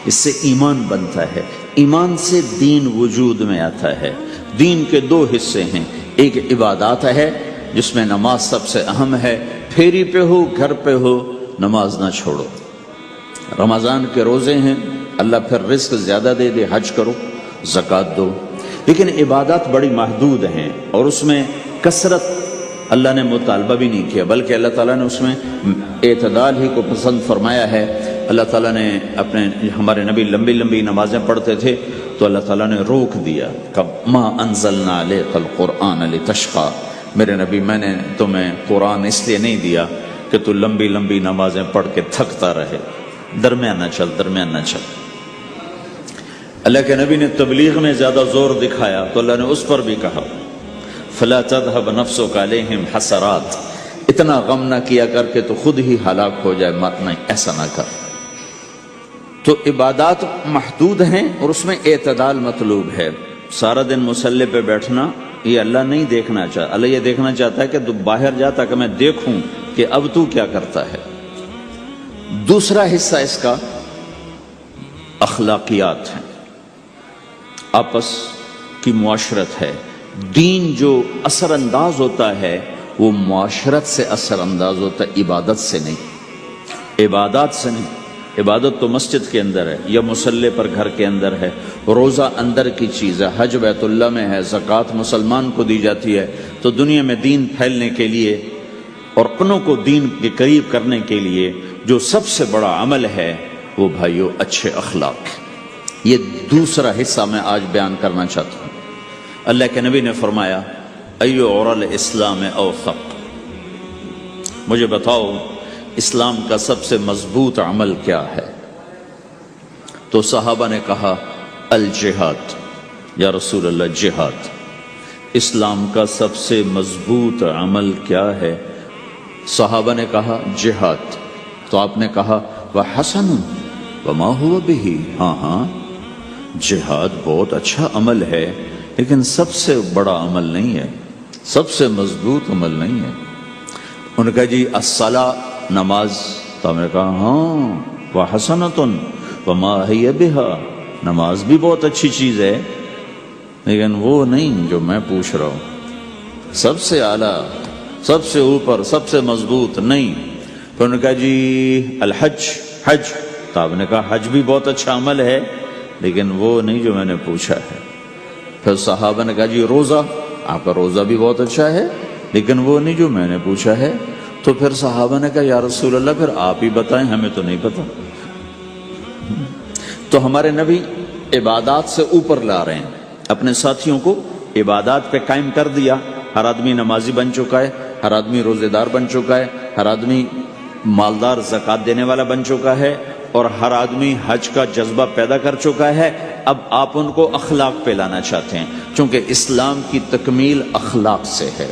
Speaker 1: اس سے ایمان بنتا ہے، ایمان سے دین وجود میں آتا ہے. دین کے دو حصے ہیں، ایک عبادات ہے جس میں نماز سب سے اہم ہے. پھیری پہ ہو گھر پہ ہو نماز نہ چھوڑو. رمضان کے روزے ہیں، اللہ پھر رزق زیادہ دے دے، حج کرو، زکوٰۃ دو. لیکن عبادات بڑی محدود ہیں اور اس میں کثرت اللہ نے مطالبہ بھی نہیں کیا، بلکہ اللہ تعالیٰ نے اس میں اعتدال ہی کو پسند فرمایا ہے. اللہ تعالیٰ نے ہمارے نبی لمبی لمبی نمازیں پڑھتے تھے تو اللہ تعالیٰ نے روک دیا کہ ما انزلنا علیک القرآن لتشقی، میرے نبی میں نے تمہیں قرآن اس لیے نہیں دیا کہ تو لمبی لمبی نمازیں پڑھ کے تھکتا رہے. درمیان نہ چل. اللہ کے نبی نے تبلیغ میں زیادہ زور دکھایا تو اللہ نے اس پر بھی کہا فلا تذهب نفسك عليهم حسرات، اتنا غم نہ کیا کر کے تو خود ہی ہلاک ہو جائے، مت نہیں، ایسا نہ کر. تو عبادات محدود ہیں اور اس میں اعتدال مطلوب ہے. سارا دن مصلی پہ بیٹھنا یہ اللہ نہیں دیکھنا چاہتا. اللہ یہ دیکھنا چاہتا ہے کہ تو باہر جا تاکہ میں دیکھوں کہ اب تو کیا کرتا ہے. دوسرا حصہ اس کا اخلاقیات ہیں، آپس کی معاشرت ہے. دین جو اثر انداز ہوتا ہے وہ معاشرت سے اثر انداز ہوتا ہے، عبادت سے نہیں. عبادات سے نہیں. عبادت تو مسجد کے اندر ہے یا مصلی پر گھر کے اندر ہے، روزہ اندر کی چیز ہے، حج بیت اللہ میں ہے، زکوٰۃ مسلمان کو دی جاتی ہے. تو دنیا میں دین پھیلنے کے لیے اور اپنوں کو دین کے قریب کرنے کے لیے جو سب سے بڑا عمل ہے وہ بھائیو اچھے اخلاق. یہ دوسرا حصہ میں آج بیان کرنا چاہتا ہوں. اللہ کے نبی نے فرمایا ایو عرل اسلام اوثق، مجھے بتاؤ اسلام کا سب سے مضبوط عمل کیا ہے؟ تو صحابہ نے کہا الجہاد. یا رسول اللہ جہاد. اسلام کا سب سے مضبوط عمل کیا ہے؟ صحابہ نے کہا جہاد. تو آپ نے کہا وحسن وما هو به، ہاں جہاد بہت اچھا عمل ہے لیکن سب سے بڑا عمل نہیں ہے، سب سے مضبوط عمل نہیں ہے. ان کا جی الصلاۃ، نماز. تو ہم نے کہا ہاں وحسنۃ وما هي بها، نماز بھی بہت اچھی چیز ہے لیکن وہ نہیں جو میں پوچھ رہا ہوں، سب سے اعلیٰ، سب سے اوپر، سب سے مضبوط نہیں. پھر انہوں نے کہا جی الحج، حج. تو آپ نے کہا حج بھی بہت اچھا عمل ہے لیکن وہ نہیں جو میں نے پوچھا ہے. پھر صحابہ نے کہا جی روزہ، آپ کا روزہ بھی بہت اچھا ہے لیکن وہ نہیں جو میں نے پوچھا ہے. تو پھر صحابہ نے کہا یا رسول اللہ پھر آپ ہی بتائیں، ہمیں تو نہیں پتا. تو ہمارے نبی عبادات سے اوپر لا رہے ہیں، اپنے ساتھیوں کو عبادات پہ قائم کر دیا. ہر آدمی نمازی بن چکا ہے، ہر آدمی روزے دار بن چکا ہے، ہر آدمی مالدار زکوٰۃ دینے والا بن چکا ہے، اور ہر آدمی حج کا جذبہ پیدا کر چکا ہے. اب آپ ان کو اخلاق پہ لانا چاہتے ہیں چونکہ اسلام کی تکمیل اخلاق سے ہے.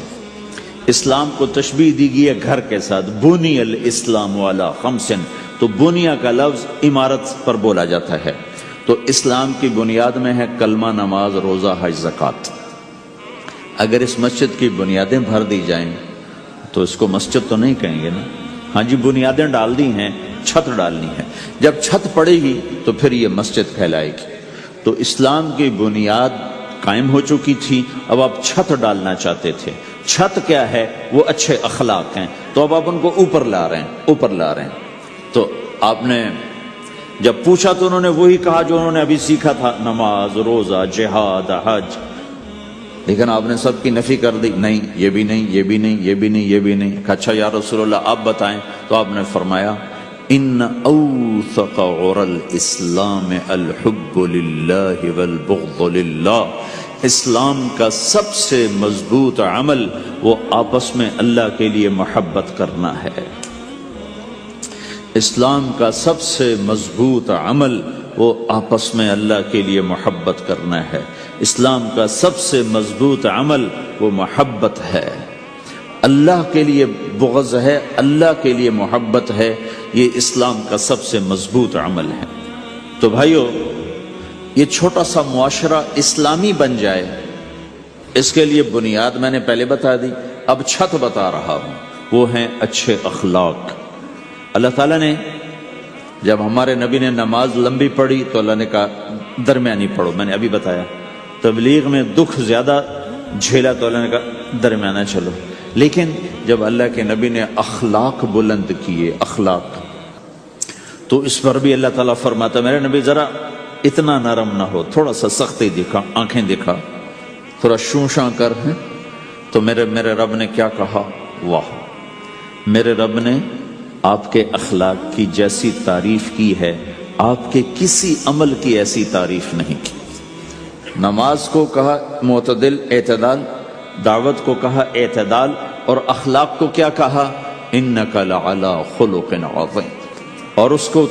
Speaker 1: اسلام کو تشبیہ دی گئی ہے گھر کے ساتھ، بنی الاسلام علی خمس. تو بنیا کا لفظ عمارت پر بولا جاتا ہے. تو اسلام کی بنیاد میں ہے کلمہ، نماز، روزہ، حج، زکوٰۃ. اگر اس مسجد کی بنیادیں بھر دی جائیں تو اس کو مسجد تو نہیں کہیں گے نا. ہاں جی بنیادیں ڈال دی ہیں، چھت ڈالنی ہے. جب چھت پڑے گی تو پھر یہ مسجد کہلائے گی. تو اسلام کی بنیاد قائم ہو چکی تھی، اب آپ چھت ڈالنا چاہتے تھے. چھت کیا ہے؟ وہ اچھے اخلاق ہیں. تو اب آپ ان کو اوپر لا رہے ہیں. تو آپ نے جب پوچھا تو انہوں نے وہی کہا جو انہوں نے ابھی سیکھا تھا، نماز، روزہ، جہاد، حج، لیکن آپ نے سب کی نفی کر دی، نہیں یہ بھی نہیں، یہ بھی نہیں، یہ بھی نہیں، یہ بھی نہیں۔ کہا اچھا یا رسول اللہ آپ بتائیں، تو آپ نے فرمایا ان اوثق عرى الاسلام الحب للہ والبغض للہ، اسلام کا سب سے مضبوط عمل وہ آپس میں اللہ کے لیے محبت کرنا ہے۔ اسلام کا سب سے مضبوط عمل وہ آپس میں اللہ کے لیے محبت کرنا ہے۔ اسلام کا سب سے مضبوط عمل وہ محبت ہے، اللہ کے لیے بغض ہے، اللہ کے لیے محبت ہے، یہ اسلام کا سب سے مضبوط عمل ہے۔ تو بھائیو، یہ چھوٹا سا معاشرہ اسلامی بن جائے، اس کے لیے بنیاد میں نے پہلے بتا دی، اب چھت بتا رہا ہوں، وہ ہیں اچھے اخلاق۔ اللہ تعالیٰ نے جب ہمارے نبی نے نماز لمبی پڑھی تو اللہ نے کہا درمیانی پڑھو، میں نے ابھی بتایا۔ تبلیغ میں دکھ زیادہ جھیلا تو اللہ نے کہا درمیانہ چلو، لیکن جب اللہ کے نبی نے اخلاق بلند کیے، اخلاق، تو اس پر بھی اللہ تعالیٰ فرماتا میرے نبی ذرا اتنا نرم نہ ہو، تھوڑا سا سختی دکھا، آنکھیں دکھا، تھوڑا شونشاں کر ہیں۔ تو میرے رب نے کیا کہا؟ واہ، میرے رب نے آپ کے اخلاق کی جیسی تعریف کی ہے، آپ کے کسی عمل کی ایسی تعریف نہیں کی۔ نماز کو کہا معتدل، اعتدال، دعوت کو کہا اعتدال، اور اخلاق کو کیا کہا؟ انک لعلی خلق عظیم، اور اس کو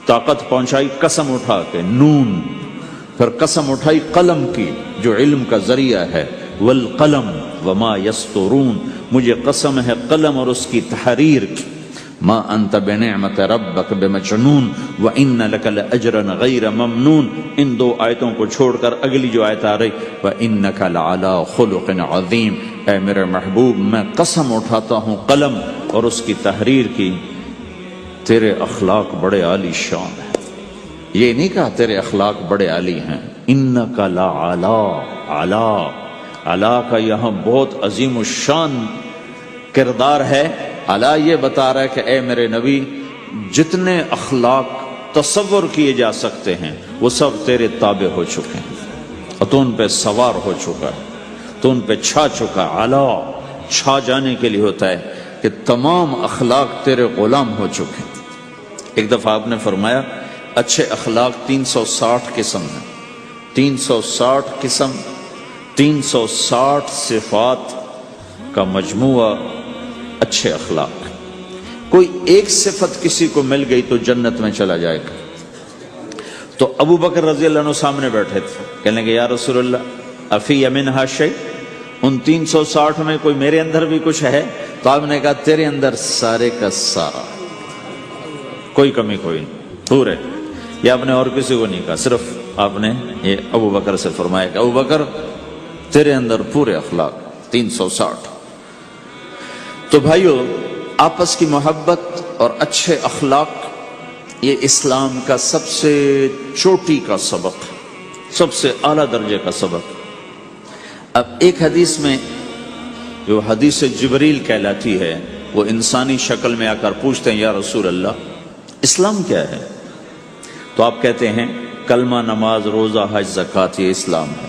Speaker 1: طاقت پہنچائی قسم اٹھا کے نون، پھر قسم اٹھائی قلم کی جو علم کا ذریعہ ہے، والقلم وما یسطرون، مجھے قسم ہے قلم اور اس کی تحریر کی، ما انت بنعمت ربک بمجنون وان لک لاجرا غیر ممنون۔ ان دو آیتوں کو چھوڑ کر اگلی جو آیت آ رہی وانک لعلی خلق عظیم، اے میرے محبوب میں قسم اٹھاتا ہوں قلم اور اس کی تحریر کی، تیرے اخلاق بڑے عالی شان ہیں۔ یہ نہیں کہا تیرے اخلاق بڑے عالی ہیں، انک لعلی، علا، علا کا یہاں بہت عظیم الشان کردار ہے۔ علا یہ بتا رہا ہے کہ اے میرے نبی جتنے اخلاق تصور کیے جا سکتے ہیں وہ سب تیرے تابع ہو چکے ہیں، اور تو ان پہ سوار ہو چکا ہے، تو ان پہ چھا چکا۔ علا چھا جانے کے لیے ہوتا ہے کہ تمام اخلاق تیرے غلام ہو چکے ہیں۔ ایک دفعہ آپ نے فرمایا اچھے اخلاق 360 قسم ہیں، 360 قسم، 360 صفات کا مجموعہ اچھے اخلاق۔ کوئی ایک صفت کسی کو مل گئی تو جنت میں چلا جائے گا۔ تو ابو بکر رضی اللہ عنہ سامنے بیٹھے تھے، کہنے لگے یا رسول اللہ افی منہا شیء، ان 360 میں کوئی میرے اندر بھی کچھ ہے؟ تو آپ نے کہا تیرے اندر سارے کا سارا، کوئی کمی کوئی نہیں، پورے۔ یہ آپ نے اور کسی کو نہیں کہا، صرف آپ نے یہ ابو بکر سے فرمایا کہ ابو بکر تیرے اندر پورے اخلاق 360۔ تو بھائیو، آپس کی محبت اور اچھے اخلاق یہ اسلام کا سب سے چوٹی کا سبق، سب سے اعلیٰ درجے کا سبق۔ اب ایک حدیث میں جو حدیث جبریل کہلاتی ہے، وہ انسانی شکل میں آ کر پوچھتے ہیں یا رسول اللہ اسلام کیا ہے؟ تو آپ کہتے ہیں کلمہ، نماز، روزہ، حج، زکوٰۃ، یہ اسلام ہے۔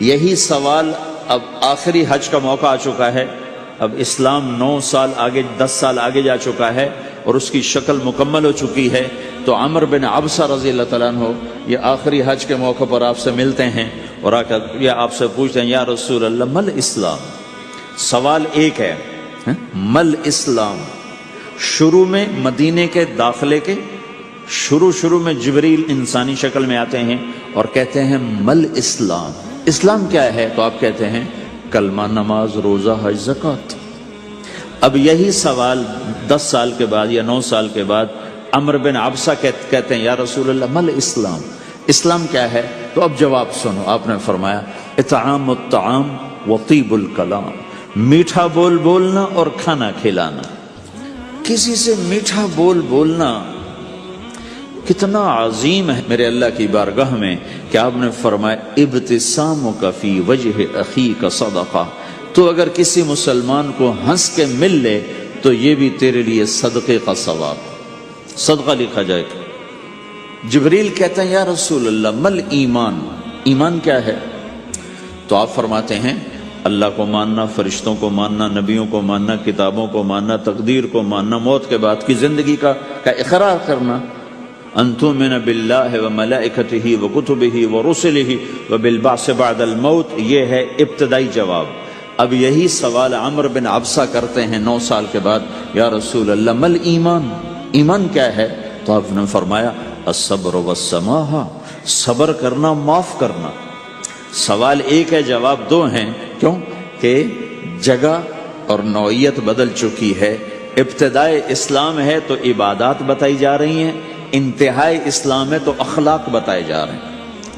Speaker 1: یہی سوال اب آخری حج کا موقع آ چکا ہے، اب اسلام 9 سال آگے، 10 سال آگے جا چکا ہے اور اس کی شکل مکمل ہو چکی ہے۔ تو عمر بن عبسہ رضی اللہ تعالیٰ عنہ یہ آخری حج کے موقع پر آپ سے ملتے ہیں اور آ کر یہ آپ سے پوچھتے ہیں یا رسول اللہ مل اسلام؟ سوال ایک ہے، مل اسلام؟ شروع میں مدینے کے داخلے کے شروع میں جبریل انسانی شکل میں آتے ہیں اور کہتے ہیں مل اسلام، اسلام کیا ہے؟ تو آپ کہتے ہیں کلمہ، نماز، روزہ، حج، زکوٰۃ۔ اب یہی سوال 10 سال کے بعد یا 9 سال کے بعد عمر بن عبسہ کہتے ہیں یا رسول اللہ مل اسلام، اسلام کیا ہے؟ تو اب جواب سنو، آپ نے فرمایا اطعام الطعام وطیب الکلام، میٹھا بول بولنا اور کھانا کھلانا۔ کسی سے میٹھا بول بولنا کتنا عظیم ہے میرے اللہ کی بارگاہ میں کہ آپ نے فرمایا ابتسامک فی وجہ اخیک صدقہ، تو اگر کسی مسلمان کو ہنس کے مل لے تو یہ بھی تیرے لیے صدقے کا ثواب۔ صدقہ لکھا جائے گا۔ جبریل کہتے ہیں یا رسول اللہ مل ایمان، ایمان کیا ہے؟ تو آپ فرماتے ہیں اللہ کو ماننا، فرشتوں کو ماننا، نبیوں کو ماننا، کتابوں کو ماننا، تقدیر کو ماننا، موت کے بعد کی زندگی کا اقرار کرنا۔ ان تؤمن باللہ وملائکتہ وکتبہ ورسلہ وبالبعث بعد الموت، یہ ہے ابتدائی جواب۔ اب یہی سوال عمرو بن عبسہ کرتے ہیں 9 سال کے بعد، یا رسول اللہ مل ایمان، ایمان کیا ہے؟ تو آپ نے فرمایا الصبر والسماحہ، صبر کرنا، معاف کرنا۔ سوال ایک ہے، جواب 2 ہیں۔ کیوں؟ کہ جگہ اور نوعیت بدل چکی ہے۔ ابتدائے اسلام ہے تو عبادات بتائی جا رہی ہیں، انتہائی اسلام ہے تو اخلاق بتائے جا رہے ہیں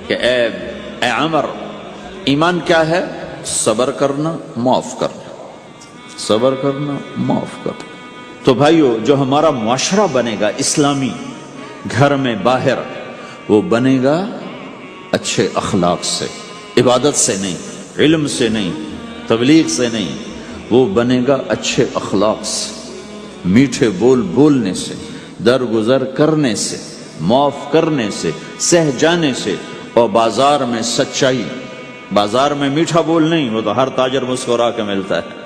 Speaker 1: کہ اے عمر، ایمان کیا ہے؟ صبر کرنا، معاف کرنا، صبر کرنا، معاف کرنا۔ تو بھائیو، جو ہمارا معاشرہ بنے گا اسلامی، گھر میں باہر، وہ بنے گا اچھے اخلاق سے، عبادت سے نہیں، علم سے نہیں، تبلیغ سے نہیں، وہ بنے گا اچھے اخلاق سے، میٹھے بول بولنے سے، درگزر کرنے سے، معاف کرنے سے، سہ جانے سے، اور بازار میں سچائی۔ بازار میں میٹھا بول نہیں، وہ تو ہر تاجر مسکرا کے ملتا ہے،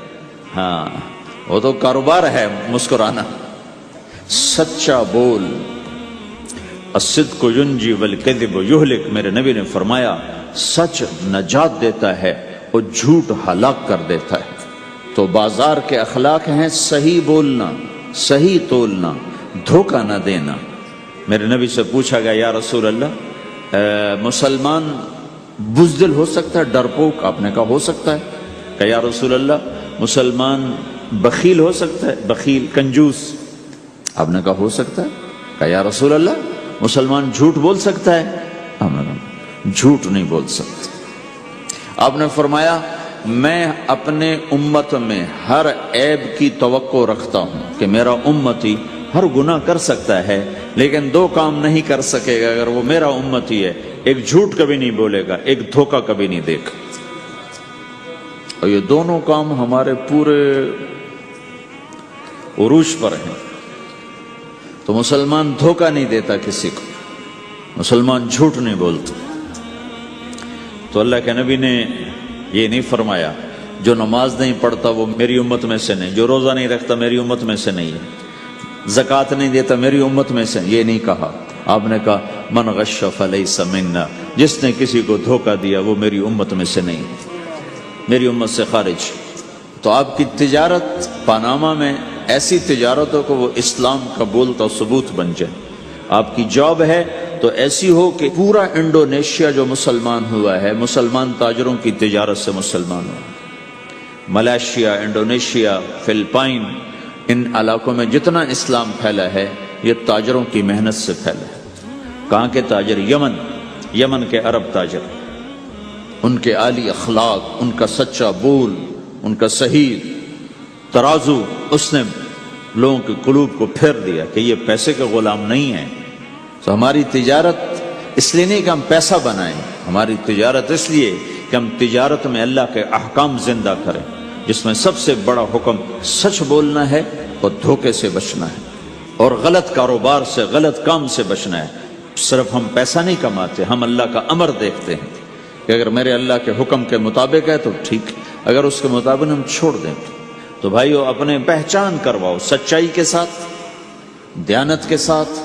Speaker 1: ہاں وہ تو کاروبار ہے مسکرانا۔ سچا بول، الصدق ینجی والکذب یہلک، میرے نبی نے فرمایا سچ نجات دیتا ہے اور جھوٹ ہلاک کر دیتا ہے۔ تو بازار کے اخلاق ہیں صحیح بولنا، صحیح تولنا، دھوکہ نہ دینا۔ میرے نبی سے پوچھا گیا یا رسول اللہ مسلمان بزدل ہو سکتا ہے، ڈرپوک؟ آپ نے کہا ہو سکتا ہے۔ کہ یا رسول اللہ مسلمان بخیل ہو سکتا ہے، بخیل کنجوس؟ آپ نے کہا ہو سکتا ہے۔ کہ یا رسول اللہ مسلمان جھوٹ بول سکتا ہے؟ آپ نے کہا جھوٹ نہیں بول سکتا۔ آپ نے فرمایا میں اپنے امت میں ہر عیب کی توقع رکھتا ہوں کہ میرا امتی ہر گناہ کر سکتا ہے لیکن 2 کام نہیں کر سکے گا اگر وہ میرا امتی ہے، ایک جھوٹ کبھی نہیں بولے گا، ایک دھوکہ کبھی نہیں دے گا۔ اور یہ دونوں کام ہمارے پورے عروج پر ہیں۔ تو مسلمان دھوکہ نہیں دیتا کسی کو، مسلمان جھوٹ نہیں بولتا۔ تو اللہ کے نبی نے یہ نہیں فرمایا جو نماز نہیں پڑھتا وہ میری امت میں سے نہیں، جو روزہ نہیں رکھتا میری امت میں سے نہیں ہے، زکوٰۃ نہیں دیتا میری امت میں سے، یہ نہیں کہا۔ آپ نے کہا من غش فلیس منا، جس نے کسی کو دھوکہ دیا وہ میری امت میں سے نہیں، میری امت سے خارج۔ تو آپ کی تجارت پاناما میں ایسی تجارتوں کو وہ اسلام کا بولتا ثبوت بن جائے۔ آپ کی جاب ہے تو ایسی ہو کہ پورا انڈونیشیا جو مسلمان ہوا ہے، مسلمان تاجروں کی تجارت سے مسلمان ہوا۔ ملائیشیا، انڈونیشیا، فلپائن، ان علاقوں میں جتنا اسلام پھیلا ہے یہ تاجروں کی محنت سے پھیلا ہے۔ کہاں کے تاجر؟ یمن کے عرب تاجر، ان کے عالی اخلاق، ان کا سچا بول، ان کا صحیح ترازو، اس نے لوگوں کے قلوب کو پھیر دیا کہ یہ پیسے کے غلام نہیں ہیں۔ تو ہماری تجارت اس لیے نہیں کہ ہم پیسہ بنائیں، ہماری تجارت اس لیے کہ ہم تجارت میں اللہ کے احکام زندہ کریں، جس میں سب سے بڑا حکم سچ بولنا ہے اور دھوکے سے بچنا ہے، اور غلط کاروبار سے، غلط کام سے بچنا ہے۔ صرف ہم پیسہ نہیں کماتے، ہم اللہ کا امر دیکھتے ہیں کہ اگر میرے اللہ کے حکم کے مطابق ہے تو ٹھیک، اگر اس کے مطابق ہم چھوڑ دیں تو بھائیو اپنے پہچان کرواؤ سچائی کے ساتھ، دیانت کے ساتھ،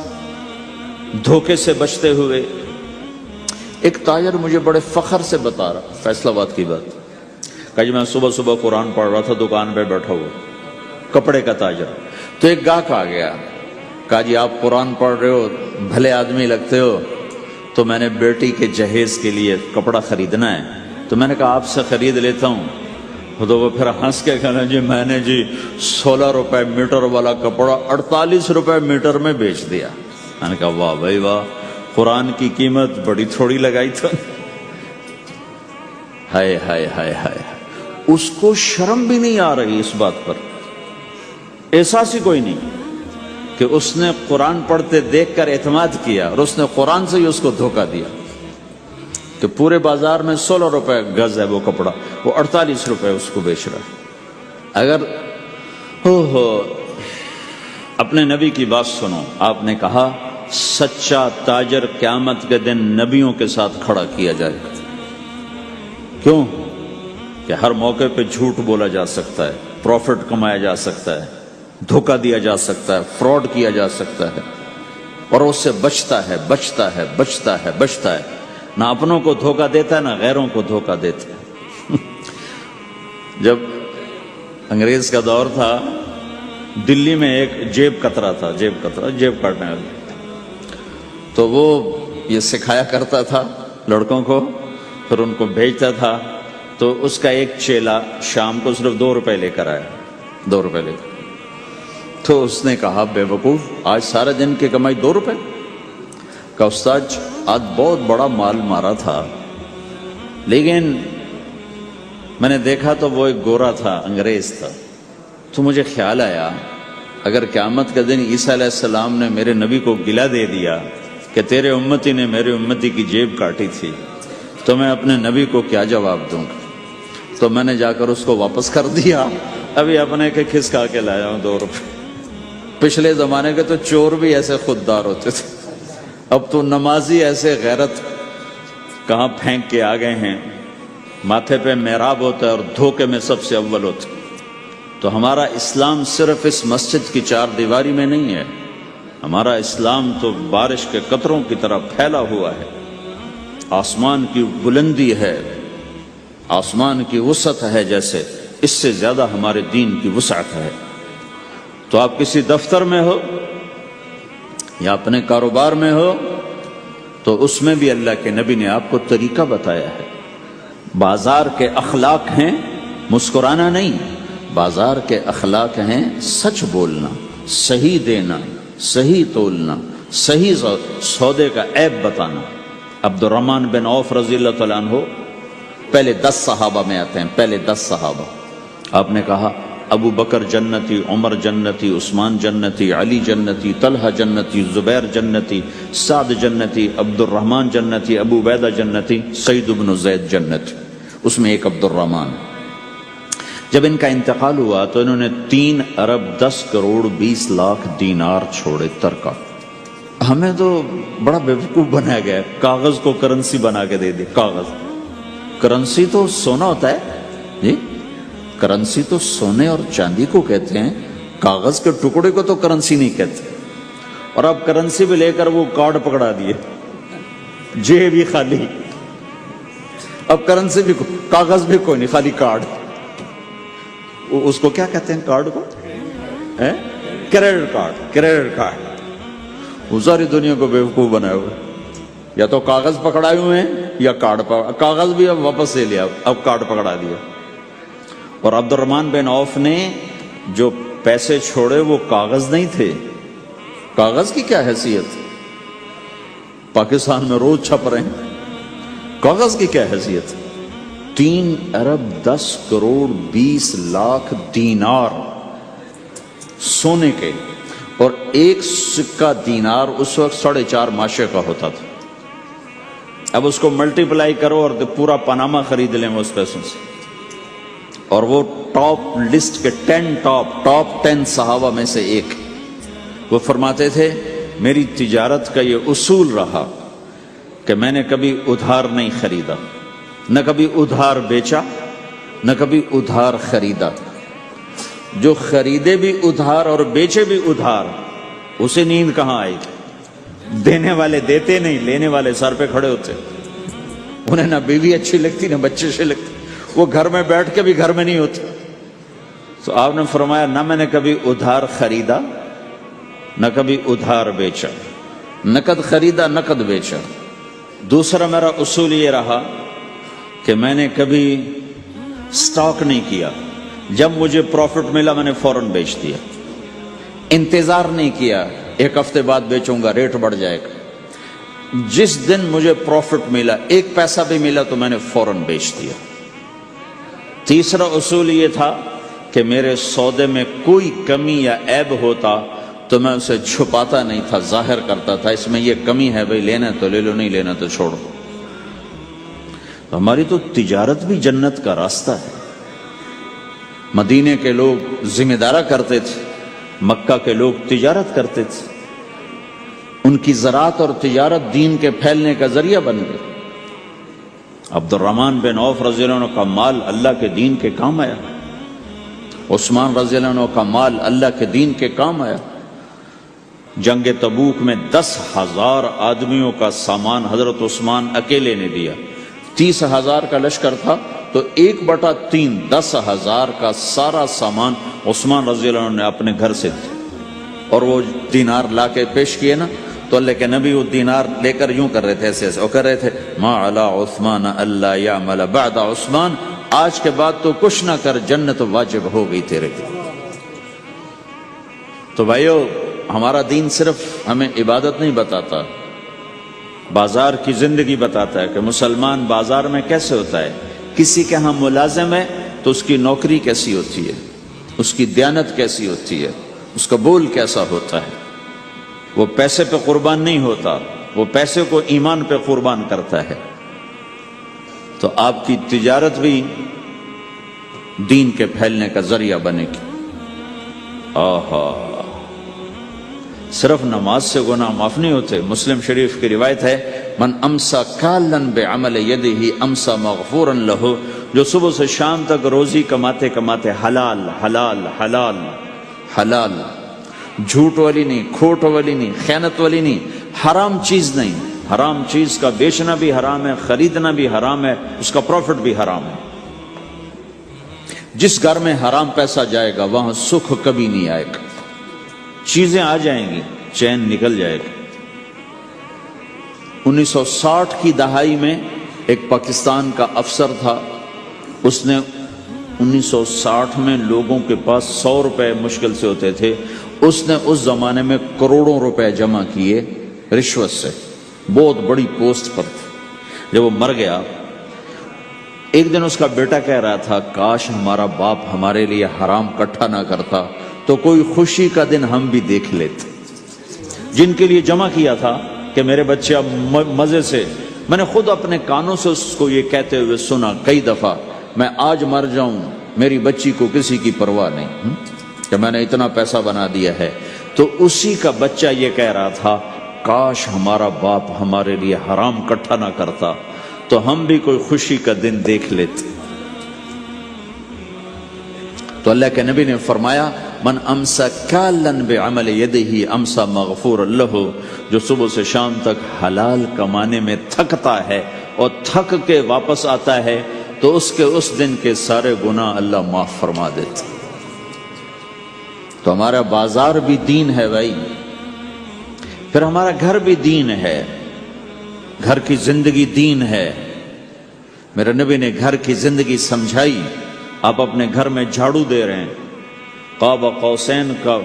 Speaker 1: دھوکے سے بچتے ہوئے۔ ایک تاجر مجھے بڑے فخر سے بتا رہا، فیصل آباد کی بات، کہ میں صبح صبح قرآن پڑھ رہا تھا، دکان پہ بیٹھا ہوا، کپڑے کا تاجر۔ تو ایک گاہک آ گیا، کہا جی آپ قرآن پڑھ رہے ہو، بھلے آدمی لگتے ہو، تو میں نے بیٹی کے جہیز کے لیے کپڑا خریدنا ہے، تو میں نے کہا آپ سے خرید لیتا ہوں۔ تو وہ پھر ہنس کے کہنا جی میں نے 16 روپے میٹر والا کپڑا 48 روپے میٹر میں بیچ دیا۔ میں نے کہا واہ بھائی واہ، قرآن کی قیمت بڑی تھوڑی لگائی تو۔ ہائے ہائے ہائے ہائے، اس کو شرم بھی نہیں آ رہی اس بات پر، احساس ہی کوئی نہیں کہ اس نے قرآن پڑھتے دیکھ کر اعتماد کیا اور اس نے قرآن سے ہی اس کو دھوکہ دیا کہ پورے بازار میں 16 روپے گز ہے وہ کپڑا، وہ 48 روپے اس کو بیچ رہا ہے۔ اگر اپنے نبی کی بات سنو، آپ نے کہا سچا تاجر قیامت کے دن نبیوں کے ساتھ کھڑا کیا جائے گا۔ کیوں؟ کہ ہر موقع پہ جھوٹ بولا جا سکتا ہے، پروفٹ کمایا جا سکتا ہے، دھوکہ دیا جا سکتا ہے، فراڈ کیا جا سکتا ہے، اور اس سے بچتا ہے بچتا ہے بچتا ہے بچتا ہے، نہ اپنوں کو دھوکہ دیتا ہے نہ غیروں کو دھوکہ دیتا ہے۔ جب انگریز کا دور تھا، دلی میں ایک جیب کترا تھا، جیب کاٹنے والا، تو وہ یہ سکھایا کرتا تھا لڑکوں کو، پھر ان کو بھیجتا تھا، تو اس کا ایک چیلا شام کو صرف 2 روپے لے کر آیا، 2 روپے لے کر۔ تو اس نے کہا بے وقوف، آج سارا دن کی کمائی 2 روپے؟ کہ استاد آج بہت بڑا مال مارا تھا، لیکن میں نے دیکھا تو وہ ایک گورا تھا، انگریز تھا، تو مجھے خیال آیا اگر قیامت کے دن عیسیٰ علیہ السلام نے میرے نبی کو گلہ دے دیا کہ تیرے امتی نے میرے امتی کی جیب کاٹی تھی، تو میں اپنے نبی کو کیا جواب دوں گا؟ تو میں نے جا کر اس کو واپس کر دیا، ابھی اپنے کے کھسکا کے لایا ہوں 2 روپے۔ پچھلے زمانے کے تو چور بھی ایسے خوددار ہوتے تھے، اب تو نمازی ایسے غیرت کہاں پھینک کے آ گئے ہیں، ماتھے پہ محراب ہوتا ہے اور دھوکے میں سب سے اول ہوتا ہے۔ تو ہمارا اسلام صرف اس مسجد کی 4 دیواری میں نہیں ہے، ہمارا اسلام تو بارش کے قطروں کی طرح پھیلا ہوا ہے، آسمان کی بلندی ہے، آسمان کی وسعت ہے، جیسے اس سے زیادہ ہمارے دین کی وسعت ہے۔ تو آپ کسی دفتر میں ہو یا اپنے کاروبار میں ہو، تو اس میں بھی اللہ کے نبی نے آپ کو طریقہ بتایا ہے۔ بازار کے اخلاق ہیں مسکرانا نہیں، بازار کے اخلاق ہیں سچ بولنا، صحیح دینا، صحیح تولنا، صحیح سودے کا عیب بتانا۔ عبد الرحمن بن عوف رضی اللہ تعالیٰ عنہ پہلے 10 صحابہ میں آتے ہیں، پہلے 10 صحابہ۔ آپ نے کہا ابو بکر جنتی، عمر جنتی، عثمان جنتی، علی جنتی، طلحہ جنتی، زبیر جنتی، سعد جنتی، عبد الرحمن جنتی، ابو عبیدہ جنتی، سعید بن زید جنتی، اس میں ایک عبد الرحمن۔ جب ان کا انتقال ہوا تو انہوں نے 3 ارب 10 کروڑ 20 لاکھ دینار چھوڑے ترکہ۔ ہمیں تو بڑا بیوقوف بنایا گیا ہے، کاغذ کو کرنسی بنا کے دے دی۔ کاغذ، کرنسی تو سونا ہوتا ہے جی، کرنسی تو سونے اور چاندی کو کہتے ہیں، کاغذ کے ٹکڑے کو تو کرنسی نہیں کہتے۔ اور اب کرنسی بھی لے کر وہ کارڈ پکڑا دیے، جیب بھی خالی، اب کرنسی بھی، کاغذ بھی کوئی نہیں، خالی کارڈ۔ اس کو کیا کہتے ہیں کارڈ کو؟ Credit card, credit card. وہ ساری دنیا کو بیوقوف بنائے ہوئے، یا تو کاغذ پکڑائے ہوئے ہیں یا کارڈ کاغذ بھی اب واپس لے لیا، اب کارڈ پکڑا دیا۔ اور عبد الرحمن بن عوف نے جو پیسے چھوڑے وہ کاغذ نہیں تھے۔ کاغذ کی کیا حیثیت؟ پاکستان میں روز چھپ رہے ہیں، کاغذ کی کیا حیثیت؟ 3 ارب 10 کروڑ 20 لاکھ دینار سونے کے، اور ایک سکہ دینار اس وقت 4.5 ماشے کا ہوتا تھا۔ اب اس کو ملٹیپلائی کرو اور پورا پاناما خرید لیں اس پیسوں سے۔ اور وہ ٹاپ لسٹ کے 10 10 صحابہ میں سے ایک، وہ فرماتے تھے میری تجارت کا یہ اصول رہا کہ میں نے کبھی ادھار نہیں خریدا، نہ کبھی ادھار بیچا، نہ کبھی ادھار خریدا۔ جو خریدے بھی ادھار اور بیچے بھی ادھار، اسے نیند کہاں آئی؟ دینے والے دیتے نہیں، لینے والے سر پہ کھڑے ہوتے، انہیں نہ بیوی اچھی لگتی نہ بچے اچھے لگتے، وہ گھر میں بیٹھ کے بھی گھر میں نہیں ہوتے۔ تو آپ نے فرمایا نہ میں نے کبھی ادھار خریدا، نہ کبھی ادھار بیچا، نقد خریدا نقد بیچا۔ دوسرا میرا اصول یہ رہا کہ میں نے کبھی سٹاک نہیں کیا، جب مجھے پروفٹ ملا میں نے فوراً بیچ دیا، انتظار نہیں کیا 1 ہفتے بعد بیچوں گا ریٹ بڑھ جائے گا۔ جس دن مجھے پروفٹ ملا، 1 پیسہ بھی ملا تو میں نے فوراً بیچ دیا۔ تیسرا اصول یہ تھا کہ میرے سودے میں کوئی کمی یا عیب ہوتا تو میں اسے چھپاتا نہیں تھا، ظاہر کرتا تھا، اس میں یہ کمی ہے بھئی، لینا تو لے لو، نہیں لینا تو چھوڑو۔ ہماری تو تجارت بھی جنت کا راستہ ہے۔ مدینے کے لوگ ذمہ دارا کرتے تھے، مکہ کے لوگ تجارت کرتے تھے، ان کی زراعت اور تجارت دین کے پھیلنے کا ذریعہ بن گئی۔ عبد الرحمن بن عوف رضی اللہ عنہ کا مال اللہ کے دین کے کام آیا، عثمان رضی اللہ عنہ کا مال اللہ کے دین کے کام آیا۔ جنگ تبوک میں 10,000 آدمیوں کا سامان حضرت عثمان اکیلے نے دیا۔ 30,000 کا لشکر تھا تو 1/3 10,000 کا سارا سامان عثمان رضی اللہ عنہ نے اپنے گھر سے دیا، اور وہ دینار لا کے پیش کیے نا، تو اللہ کے نبی وہ دینار لے کر یوں کر رہے تھے، ایسے ایسے وہ کر رہے تھے، ما علی عثمان اللہ یعمل بعد عثمان، آج کے بعد تو کچھ نہ کر، جنت واجب ہو گئی تیرے لیے۔ تو بھائیو، ہمارا دین صرف ہمیں عبادت نہیں بتاتا، بازار کی زندگی بتاتا ہے کہ مسلمان بازار میں کیسے ہوتا ہے۔ کسی کے ہاں ملازم ہے تو اس کی نوکری کیسی ہوتی ہے، اس کی دیانت کیسی ہوتی ہے، اس کا بول کیسا ہوتا ہے۔ وہ پیسے پہ قربان نہیں ہوتا، وہ پیسے کو ایمان پہ قربان کرتا ہے۔ تو آپ کی تجارت بھی دین کے پھیلنے کا ذریعہ بنے گی۔ آہا، صرف نماز سے گناہ معاف نہیں ہوتے۔ مسلم شریف کی روایت ہے، من امسا کالن بعمل یدہ امسا مغفورا لہ، جو صبح سے شام تک روزی کماتے کماتے حلال حلال حلال حلال، جھوٹ والی نہیں، کھوٹ والی نہیں، خیانت والی نہیں، حرام چیز نہیں، حرام چیز کا بیچنا بھی حرام ہے، خریدنا بھی حرام ہے، اس کا پروفٹ بھی حرام ہے۔ جس گھر میں حرام پیسہ جائے گا وہاں سکھ کبھی نہیں آئے گا، چیزیں آ جائیں گی، چین نکل جائے گا۔ 1960 کی دہائی میں ایک پاکستان کا افسر تھا، اس نے 1960 میں لوگوں کے پاس 100 روپے مشکل سے ہوتے تھے، اس نے اس زمانے میں کروڑوں روپے جمع کیے رشوت سے، بہت بڑی پوسٹ پر تھے۔ جب وہ مر گیا، ایک دن اس کا بیٹا کہہ رہا تھا، کاش ہمارا باپ ہمارے لیے حرام کٹھا نہ کرتا تو کوئی خوشی کا دن ہم بھی دیکھ لیتے۔ جن کے لیے جمع کیا تھا کہ میرے بچے اب مزے سے، میں نے خود اپنے کانوں سے اس کو یہ کہتے ہوئے سنا کئی دفعہ، میں آج مر جاؤں میری بچی کو کسی کی پرواہ نہیں کہ میں نے اتنا پیسہ بنا دیا ہے۔ تو اسی کا بچہ یہ کہہ رہا تھا، کاش ہمارا باپ ہمارے لیے حرام کٹھا نہ کرتا تو ہم بھی کوئی خوشی کا دن دیکھ لیتے۔ تو اللہ کے نبی نے فرمایا، من امسا کالن بعمل یدہ امسا مغفور لہ، جو صبح سے شام تک حلال کمانے میں تھکتا ہے اور تھک کے واپس آتا ہے تو اس کے اس دن کے سارے گناہ اللہ معاف فرما دیتا۔ تو ہمارا بازار بھی دین ہے بھائی، پھر ہمارا گھر بھی دین ہے، گھر کی زندگی دین ہے۔ میرے نبی نے گھر کی زندگی سمجھائی۔ آپ اپنے گھر میں جھاڑو دے رہے ہیں، قاب قوسین کا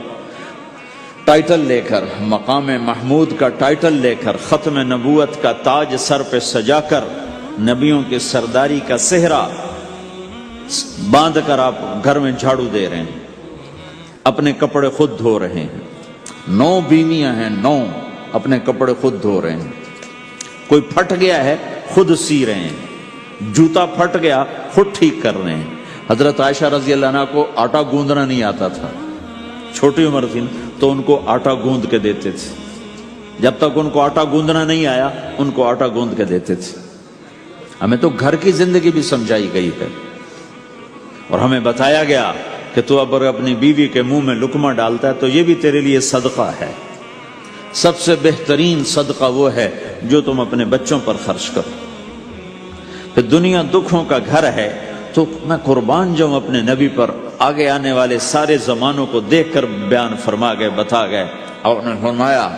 Speaker 1: ٹائٹل لے کر، مقام محمود کا ٹائٹل لے کر، ختم نبوت کا تاج سر پہ سجا کر، نبیوں کے سرداری کا صحرا باندھ کر آپ گھر میں جھاڑو دے رہے ہیں، اپنے کپڑے خود دھو رہے ہیں۔ 9 بیویاں ہیں، 9 اپنے کپڑے خود دھو رہے ہیں۔ کوئی پھٹ گیا ہے خود سی رہے ہیں، جوتا پھٹ گیا خود ٹھیک کر رہے ہیں۔ حضرت عائشہ رضی اللہ عنہ کو آٹا گوندنا نہیں آتا تھا، چھوٹی عمر تھی تو ان کو آٹا گوند کے دیتے تھے، جب تک ان کو آٹا گوندنا نہیں آیا ان کو آٹا گوند کے دیتے تھے۔ ہمیں تو گھر کی زندگی بھی سمجھائی گئی ہے، اور ہمیں بتایا گیا کہ تو اب اپنی بیوی کے منہ میں لقمہ ڈالتا ہے تو یہ بھی تیرے لیے صدقہ ہے۔ سب سے بہترین صدقہ وہ ہے جو تم اپنے بچوں پر خرچ کرو۔ پھر دنیا دکھوں کا گھر ہے تو میں قربان جاؤں اپنے نبی پر، آگے آنے والے سارے زمانوں کو دیکھ کر بیان فرما گئے، بتا گئے، اور انہوں نے فرمایا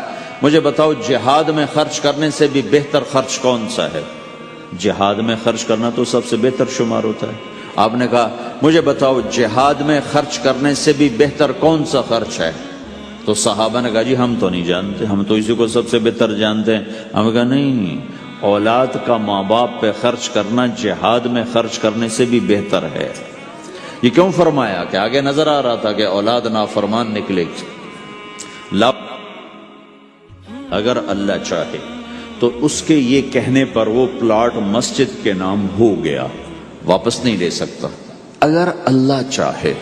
Speaker 1: مجھے بتاؤ جہاد میں خرچ کرنے سے بھی بہتر خرچ کون سا ہے؟ جہاد میں خرچ کرنا تو سب سے بہتر شمار ہوتا ہے۔ آپ نے کہا مجھے بتاؤ جہاد میں خرچ کرنے سے بھی بہتر کون سا خرچ ہے؟ تو صحابہ نے کہا جی ہم تو نہیں جانتے، ہم تو اسی کو سب سے بہتر جانتے ہیں۔ ہم نے کہا نہیں، اولاد کا ماں باپ پہ خرچ کرنا جہاد میں خرچ کرنے سے بھی بہتر ہے۔ یہ کیوں فرمایا؟ کہ آگے نظر آ رہا تھا کہ اولاد نافرمان نکلے گی۔ اگر اللہ چاہے تو اس کے یہ کہنے پر وہ پلاٹ مسجد کے نام ہو گیا، واپس نہیں لے سکتا۔ اگر اللہ چاہے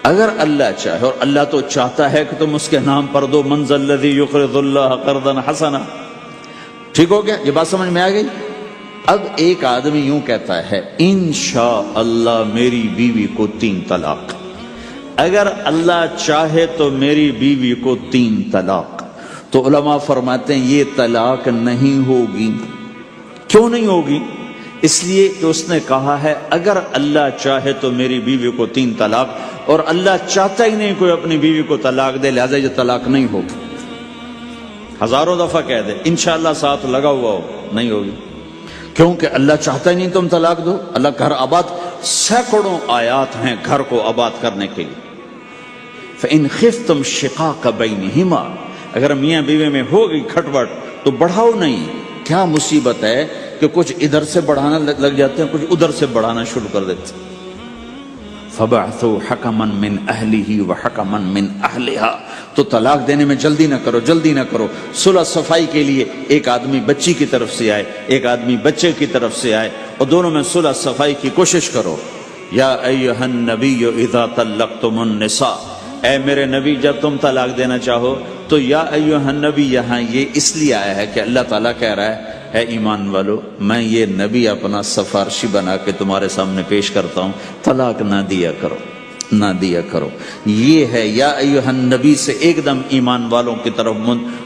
Speaker 1: اگر اللہ چاہے، اور اللہ تو چاہتا ہے کہ تم اس کے نام پر دو، من ذا الذی یقرض اللہ قرضا حسنا. ٹھیک ہو گیا؟ یہ بات سمجھ میں آ گئی؟ اب ایک آدمی یوں کہتا ہے انشاءاللہ میری بیوی کو 3 طلاق، اگر اللہ چاہے تو میری بیوی کو 3 طلاق، تو علماء فرماتے ہیں یہ طلاق نہیں ہوگی. کیوں نہیں ہوگی؟ اس لیے کہ اس نے کہا ہے اگر اللہ چاہے تو میری بیوی کو 3 طلاق، اور اللہ چاہتا ہی نہیں کوئی اپنی بیوی کو طلاق دے، لہذا یہ طلاق نہیں ہوگی. ہزاروں دفعہ کہہ دے انشاءاللہ ساتھ لگا ہوا ہو، نہیں ہوگی. کیونکہ اللہ چاہتا ہی نہیں تم طلاق دو. اللہ گھر آباد، سینکڑوں آیات ہیں گھر کو آباد کرنے کے لیے. فَإِنْ خِفْتُمْ شِقَاقَ بَيْنِهِمَا، اگر میاں بیوی میں ہو گئی کھٹپٹ تو بڑھاؤ نہیں. کیا مصیبت ہے کہ کچھ ادھر سے بڑھانا لگ جاتے ہیں، کچھ ادھر سے بڑھانا شروع کر دیتے ہیں. فَبَعْثُوا حَكَمًا مِّنْ أَهْلِهِ وَحَكَمًا مِّنْ أَهْلِهَا، تو طلاق دینے میں جلدی نہ کرو، جلدی نہ کرو. صلح صفائی کے لیے ایک آدمی بچی کی طرف سے آئے، ایک آدمی بچے کی طرف سے آئے، اور دونوں میں صلح صفائی کی کوشش کرو. یا ایھا النبی اذا طلقتم النساء، اے میرے نبی جب تم طلاق دینا چاہو تو یا ایھا النبی یہاں یہ اس لیے آیا ہے کہ اللہ تعالیٰ کہہ رہا ہے اے ایمان والو میں یہ نبی اپنا سفارشی بنا کے تمہارے سامنے پیش کرتا ہوں، طلاق نہ دیا کرو، نہ دیا کرو. یہ ہے یا ایھا النبی سے ایک دم ایمان والوں کی طرف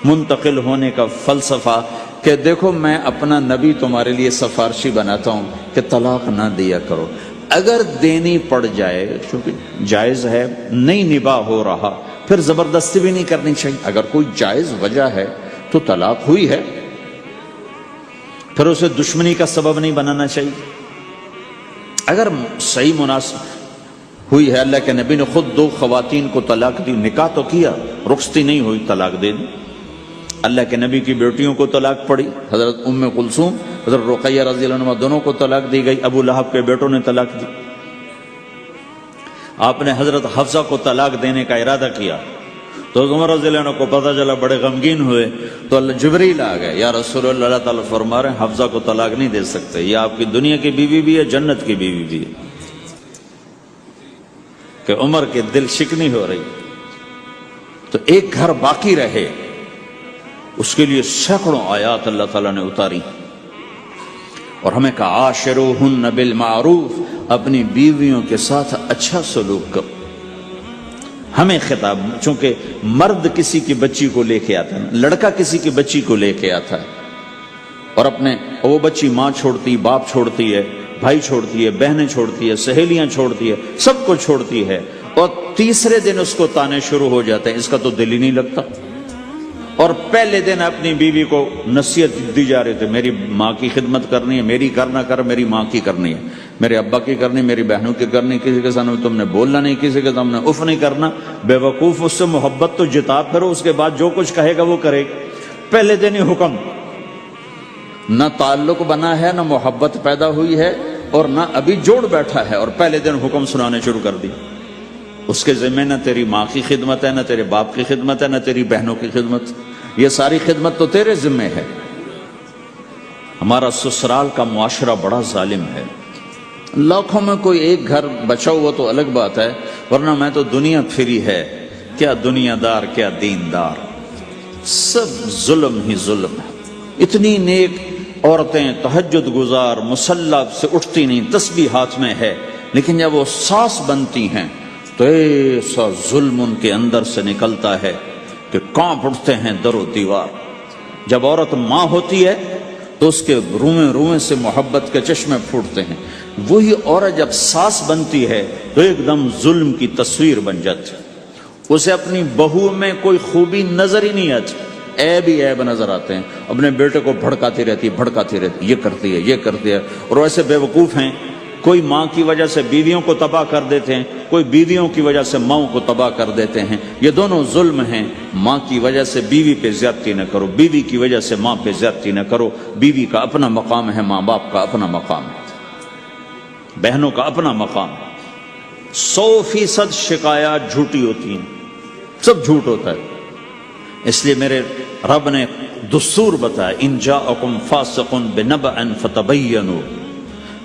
Speaker 1: منتقل ہونے کا فلسفہ کہ دیکھو میں اپنا نبی تمہارے لیے سفارشی بناتا ہوں کہ طلاق نہ دیا کرو. اگر دینی پڑ جائے، چونکہ جائز ہے، نہیں نباہ ہو رہا، پھر زبردستی بھی نہیں کرنی چاہیے. اگر کوئی جائز وجہ ہے تو طلاق ہوئی ہے، پھر اسے دشمنی کا سبب نہیں بنانا چاہیے. اگر صحیح مناسب ہوئی ہے، اللہ کے نبی نے خود 2 خواتین کو طلاق دی، نکاح تو کیا، رخصتی نہیں ہوئی، طلاق دے دی. اللہ کے نبی کی بیٹیوں کو طلاق پڑی، حضرت ام کلثوم، حضرت رقیہ رضی اللہ عنہ دونوں کو طلاق دی گئی. ابو لہب کے بیٹوں نے طلاق دی. آپ نے حضرت حفصہ کو طلاق دینے کا ارادہ کیا تو عمر رضی اللہ عنہ کو پتہ چلا، بڑے غمگین ہوئے، تو اللہ جبریل آ گئے، یا رسول اللہ، اللہ تعالیٰ فرما رہے ہیں حفصہ کو طلاق نہیں دے سکتے، یہ آپ کی دنیا کی بیوی بھی ہے، جنت کی بیوی بھی ہے. کہ عمر کے دل شکنی ہو رہی. تو ایک گھر باقی رہے اس کے لیے سینکڑوں آیات اللہ تعالیٰ نے اتاری، اور ہمیں کہا عاشروہن بالمعروف، اپنی بیویوں کے ساتھ اچھا سلوک کرو. ہمیں خطاب، چونکہ مرد کسی کی بچی کو لے کے آتا ہے، لڑکا کسی کی بچی کو لے کے آتا ہے، اور وہ بچی ماں چھوڑتی، باپ چھوڑتی ہے، بھائی چھوڑتی ہے، بہنیں چھوڑتی ہے، سہیلیاں چھوڑتی ہے، سب کو چھوڑتی ہے، اور تیسرے دن اس کو تانے شروع ہو جاتے ہیں، اس کا تو دل ہی نہیں لگتا. اور پہلے دن اپنی بیوی کو نصیحت دی جا رہی تھی، میری ماں کی خدمت کرنی ہے، میری کرنا کر، میری ماں کی کرنی ہے، میرے ابا کی کرنی، میری بہنوں کی کرنی، کسی کے سامنے تم نے بولنا نہیں، کسی کے سامنے اف نہیں کرنا. بے وقوف، اس سے محبت تو جتا پھرو، اس کے بعد جو کچھ کہے گا وہ کرے گا. پہلے دن ہی حکم، نہ تعلق بنا ہے، نہ محبت پیدا ہوئی ہے، اور نہ ابھی جوڑ بیٹھا ہے، اور پہلے دن حکم سنانے شروع کر دی. اس کے ذمہ نہ تیری ماں کی خدمت ہے، نہ تیرے باپ کی خدمت ہے، نہ تیری بہنوں کی خدمت، یہ ساری خدمت تو تیرے ذمہ ہے. ہمارا سسرال کا معاشرہ بڑا ظالم ہے. لاکھوں میں کوئی ایک گھر بچا ہوا تو الگ بات ہے، ورنہ میں تو دنیا پھری ہے، کیا دنیا دار کیا دیندار، سب ظلم ہی ظلم ہے. اتنی نیک عورتیں تہجد گزار، مصلی سے اٹھتی نہیں، تسبیح ہاتھ میں ہے، لیکن جب وہ ساس بنتی ہیں تو ایسا ظلم ان کے اندر سے نکلتا ہے کہ کانپ اٹھتے ہیں در و دیوار. جب عورت ماں ہوتی ہے تو اس کے روئیں روئیں سے محبت کے چشمے پھوٹتے ہیں. وہی عورت جب ساس بنتی ہے تو ایک دم ظلم کی تصویر بن جاتی ہے. اسے اپنی بہو میں کوئی خوبی نظر ہی نہیں آتی، عیب ہی عیب نظر آتے ہیں. اپنے بیٹے کو بھڑکاتی رہتی، یہ کرتی ہے، یہ کرتی ہے. اور ایسے بے وقوف ہیں، کوئی ماں کی وجہ سے بیویوں کو تباہ کر دیتے ہیں، کوئی بیویوں کی وجہ سے ماؤں کو تباہ کر دیتے ہیں. یہ دونوں ظلم ہیں. ماں کی وجہ سے بیوی پہ زیادتی نہ کرو، بیوی کی وجہ سے ماں پہ زیادتی نہ کرو. بیوی کا اپنا مقام ہے، ماں باپ کا اپنا مقام ہے، بہنوں کا اپنا مقام ہے. 100% شکایات جھوٹی ہوتی ہیں، سب جھوٹ ہوتا ہے. اس لیے میرے رب نے دستور بتایا، ان جاءکم فاسق بنبأ فتبینوا،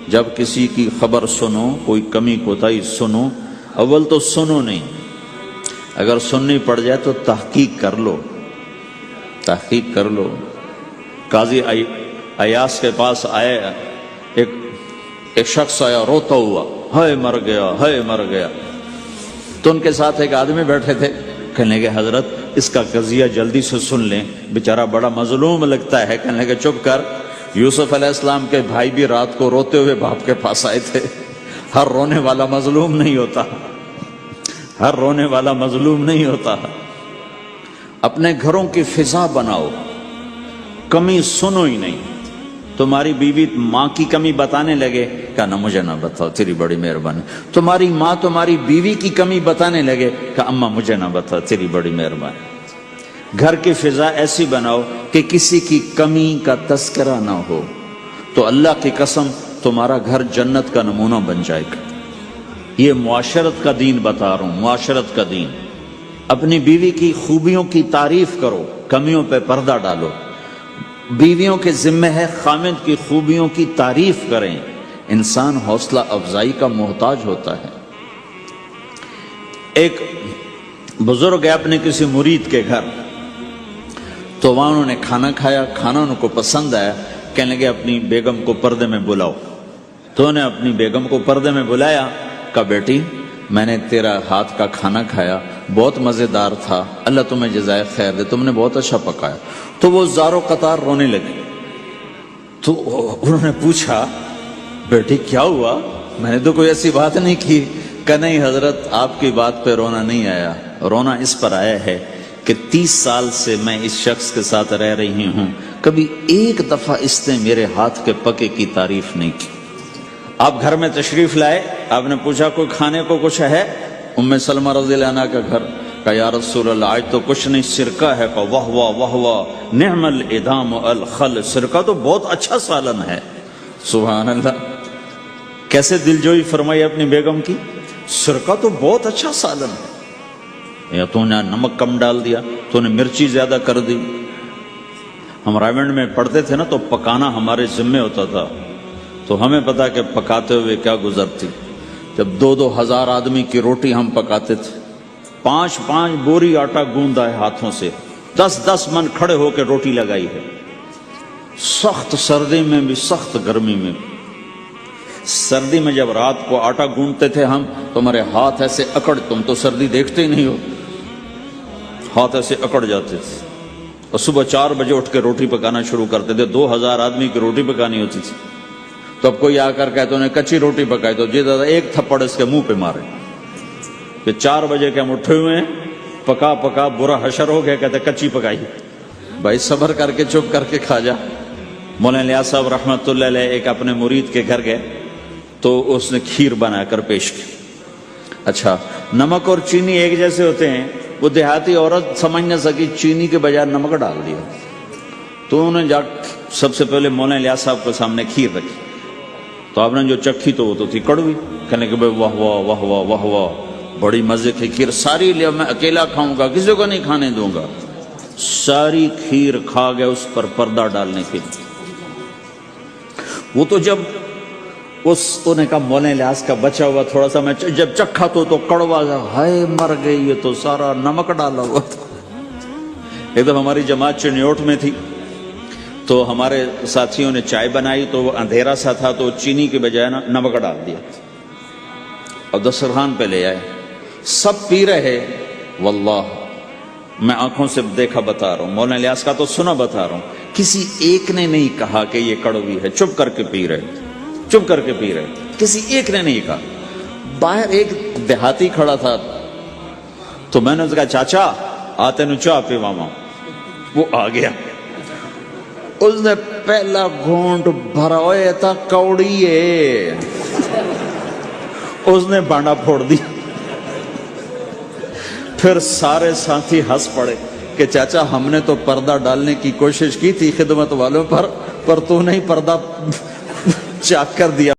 Speaker 1: جب کسی کی خبر سنو، کوئی کمی کوتاہی سنو، اول تو سنو نہیں، اگر سننی پڑ جائے تو تحقیق کر لو، تحقیق کر لو۔ قاضی ایاس کے پاس آیا، ایک شخص آیا روتا ہوا، ہائے مر گیا، ہائے مر گیا۔ تو ان کے ساتھ ایک آدمی بیٹھے تھے، کہنے لگے حضرت اس کا قضیہ جلدی سے سن لیں، بیچارہ بڑا مظلوم لگتا ہے۔ کہنے لگے چپ کر، یوسف علیہ السلام کے بھائی بھی رات کو روتے ہوئے باپ کے پاس آئے تھے۔ ہر رونے والا مظلوم نہیں ہوتا، ہر رونے والا مظلوم نہیں ہوتا۔ اپنے گھروں کی فضا بناؤ، کمی سنو ہی نہیں۔ تمہاری بیوی ماں کی کمی بتانے لگے، کہا مجھے نہ بتاؤ، تیری بڑی مہربانی۔ تمہاری ماں تمہاری بیوی کی کمی بتانے لگے، کہا اماں مجھے نہ بتاؤ، تیری بڑی مہربانی۔ گھر کی فضا ایسی بناؤ کہ کسی کی کمی کا تذکرہ نہ ہو، تو اللہ کی قسم تمہارا گھر جنت کا نمونہ بن جائے گا۔ یہ معاشرت کا دین بتا رہا ہوں، معاشرت کا دین۔ اپنی بیوی کی خوبیوں کی تعریف کرو، کمیوں پہ پردہ ڈالو۔ بیویوں کے ذمہ ہے خامد کی خوبیوں کی تعریف کریں۔ انسان حوصلہ افزائی کا محتاج ہوتا ہے۔ ایک بزرگ ہے اپنے کسی مرید کے گھر، تو وہاں انہوں نے کھانا کھایا، کھانا ان کو پسند آیا، کہنے لگے اپنی بیگم کو پردے میں بلاؤ۔ تو انہوں نے اپنی بیگم کو پردے میں بلایا، کہا بیٹی میں نے تیرا ہاتھ کا کھانا کھایا، بہت مزیدار تھا، اللہ تمہیں جزائے خیر دے، تم نے بہت اچھا پکایا۔ تو وہ زارو قطار رونے لگی۔ تو انہوں نے پوچھا بیٹی کیا ہوا؟ میں نے تو کوئی ایسی بات نہیں کی۔ کہ نہیں حضرت آپ کی بات پہ رونا نہیں آیا، رونا اس پر آیا ہے کہ 30 سال سے میں اس شخص کے ساتھ رہ رہی ہوں، کبھی ایک دفعہ اس نے میرے ہاتھ کے پکے کی تعریف نہیں کی۔ آپ گھر میں تشریف لائے، آپ نے پوچھا کوئی کھانے کو کچھ ہے؟ ام سلمہ رضی اللہ عنہ کا گھر، کہا یا رسول اللہ آج تو کچھ نہیں، سرکہ ہے۔ کہا واہ واہ واہ واہ، نعم الادام الخل، سرکہ تو بہت اچھا سالن ہے۔ سبحان اللہ، کیسے دلجوئی فرمائی اپنی بیگم کی، سرکہ تو بہت اچھا سالن ہے، یا تو نے نمک کم ڈال دیا، تو نے مرچی زیادہ کر دی۔ ہم رائمنڈ میں پڑھتے تھے نا، تو پکانا ہمارے ذمہ ہوتا تھا، تو ہمیں پتا کہ پکاتے ہوئے کیا گزرتی۔ جب 2-2 ہزار آدمی کی روٹی ہم پکاتے تھے، 5-5 بوری آٹا گوندا ہے ہاتھوں سے، 10-10 من کھڑے ہو کے روٹی لگائی ہے، سخت سردی میں بھی سخت گرمی میں بھی۔ سردی میں جب رات کو آٹا گونڈتے تھے ہم، تو ہمارے ہاتھ ایسے اکڑ، تم تو سردی دیکھتے ہی نہیں ہو، ہاتھ ایسے اکڑ جاتے تھے، اور صبح 4 بجے اٹھ کے روٹی پکانا شروع کرتے تھے۔ 2000 آدمی کی روٹی پکانی ہوتی تھی۔ تو اب کوئی آ کر کہتے انہیں کچی روٹی پکائی، تو جی دادا ایک تھپڑ اس کے منہ پہ مارے کہ 4 بجے کے ہم اٹھے ہوئے ہیں، پکا پکا برا حشر ہو گیا، کہتے کچی پکائی۔ بھائی صبر کر کے چپ کر کے کھا جا۔ مولانا الیاس صاحب رحمۃ اللہ علیہ ایک اپنے مرید کے گھر گئے، تو اس نے کھیر بنا کر پیش کی۔ اچھا نمک اور چینی ایک جیسے ہوتے ہیں، وہ دیہاتی عورت سمجھ نہ سکی، چینی کے بجائے نمک ڈال دیا۔ تو انہوں نے جا سب سے پہلے مولانا الیاس صاحب کے سامنے کھیر رکھی، تو آپ نے جو چکھی تو وہ تو تھی کڑوی۔ کہنے کہ بھائی واہ واہ واہ واہ واہ واہ، بڑی مزے کی کھیر، ساری لیا میں اکیلا کھاؤں گا، کسی کو نہیں کھانے دوں گا۔ ساری کھیر کھا گیا اس پر پردہ ڈالنے کے لیے۔ وہ تو جب اس نے کہا مولانا الیاس کا بچا ہوا تھوڑا سا میں جب چکھا تو کڑوا گیا، ہائے مر گئی، یہ تو سارا نمک ڈالا ہوا تھا۔ ایک دم ہماری جماعت چنیوٹ میں تھی، تو ہمارے ساتھیوں نے چائے بنائی، تو وہ اندھیرا سا تھا، تو چینی کے بجائے نمک ڈال دیا اور دسترخوان پہ لے آئے، سب پی رہے۔ واللہ میں آنکھوں سے دیکھا بتا رہا ہوں، مولانا الیاس کا تو سنا بتا رہا ہوں، کسی ایک نے نہیں کہا کہ یہ کڑوی ہے، چپ کر کے پی رہے، چپ کر کے پی رہے، کسی ایک نے نہیں کہا۔ باہر ایک دیہاتی کھڑا تھا، تو میں نے اس کہا چاچا آتے نو چاہ پی ماما، وہ آ گیا، اس نے پہلا گھونٹ بھرا ہوئے تھا، کوڑی ہے، اس نے بانڈا پھوڑ دی۔ پھر سارے ساتھی ہنس پڑے کہ چاچا ہم نے تو پردہ ڈالنے کی کوشش کی تھی خدمت والوں پر تو نہیں پردہ چاک کر دیا۔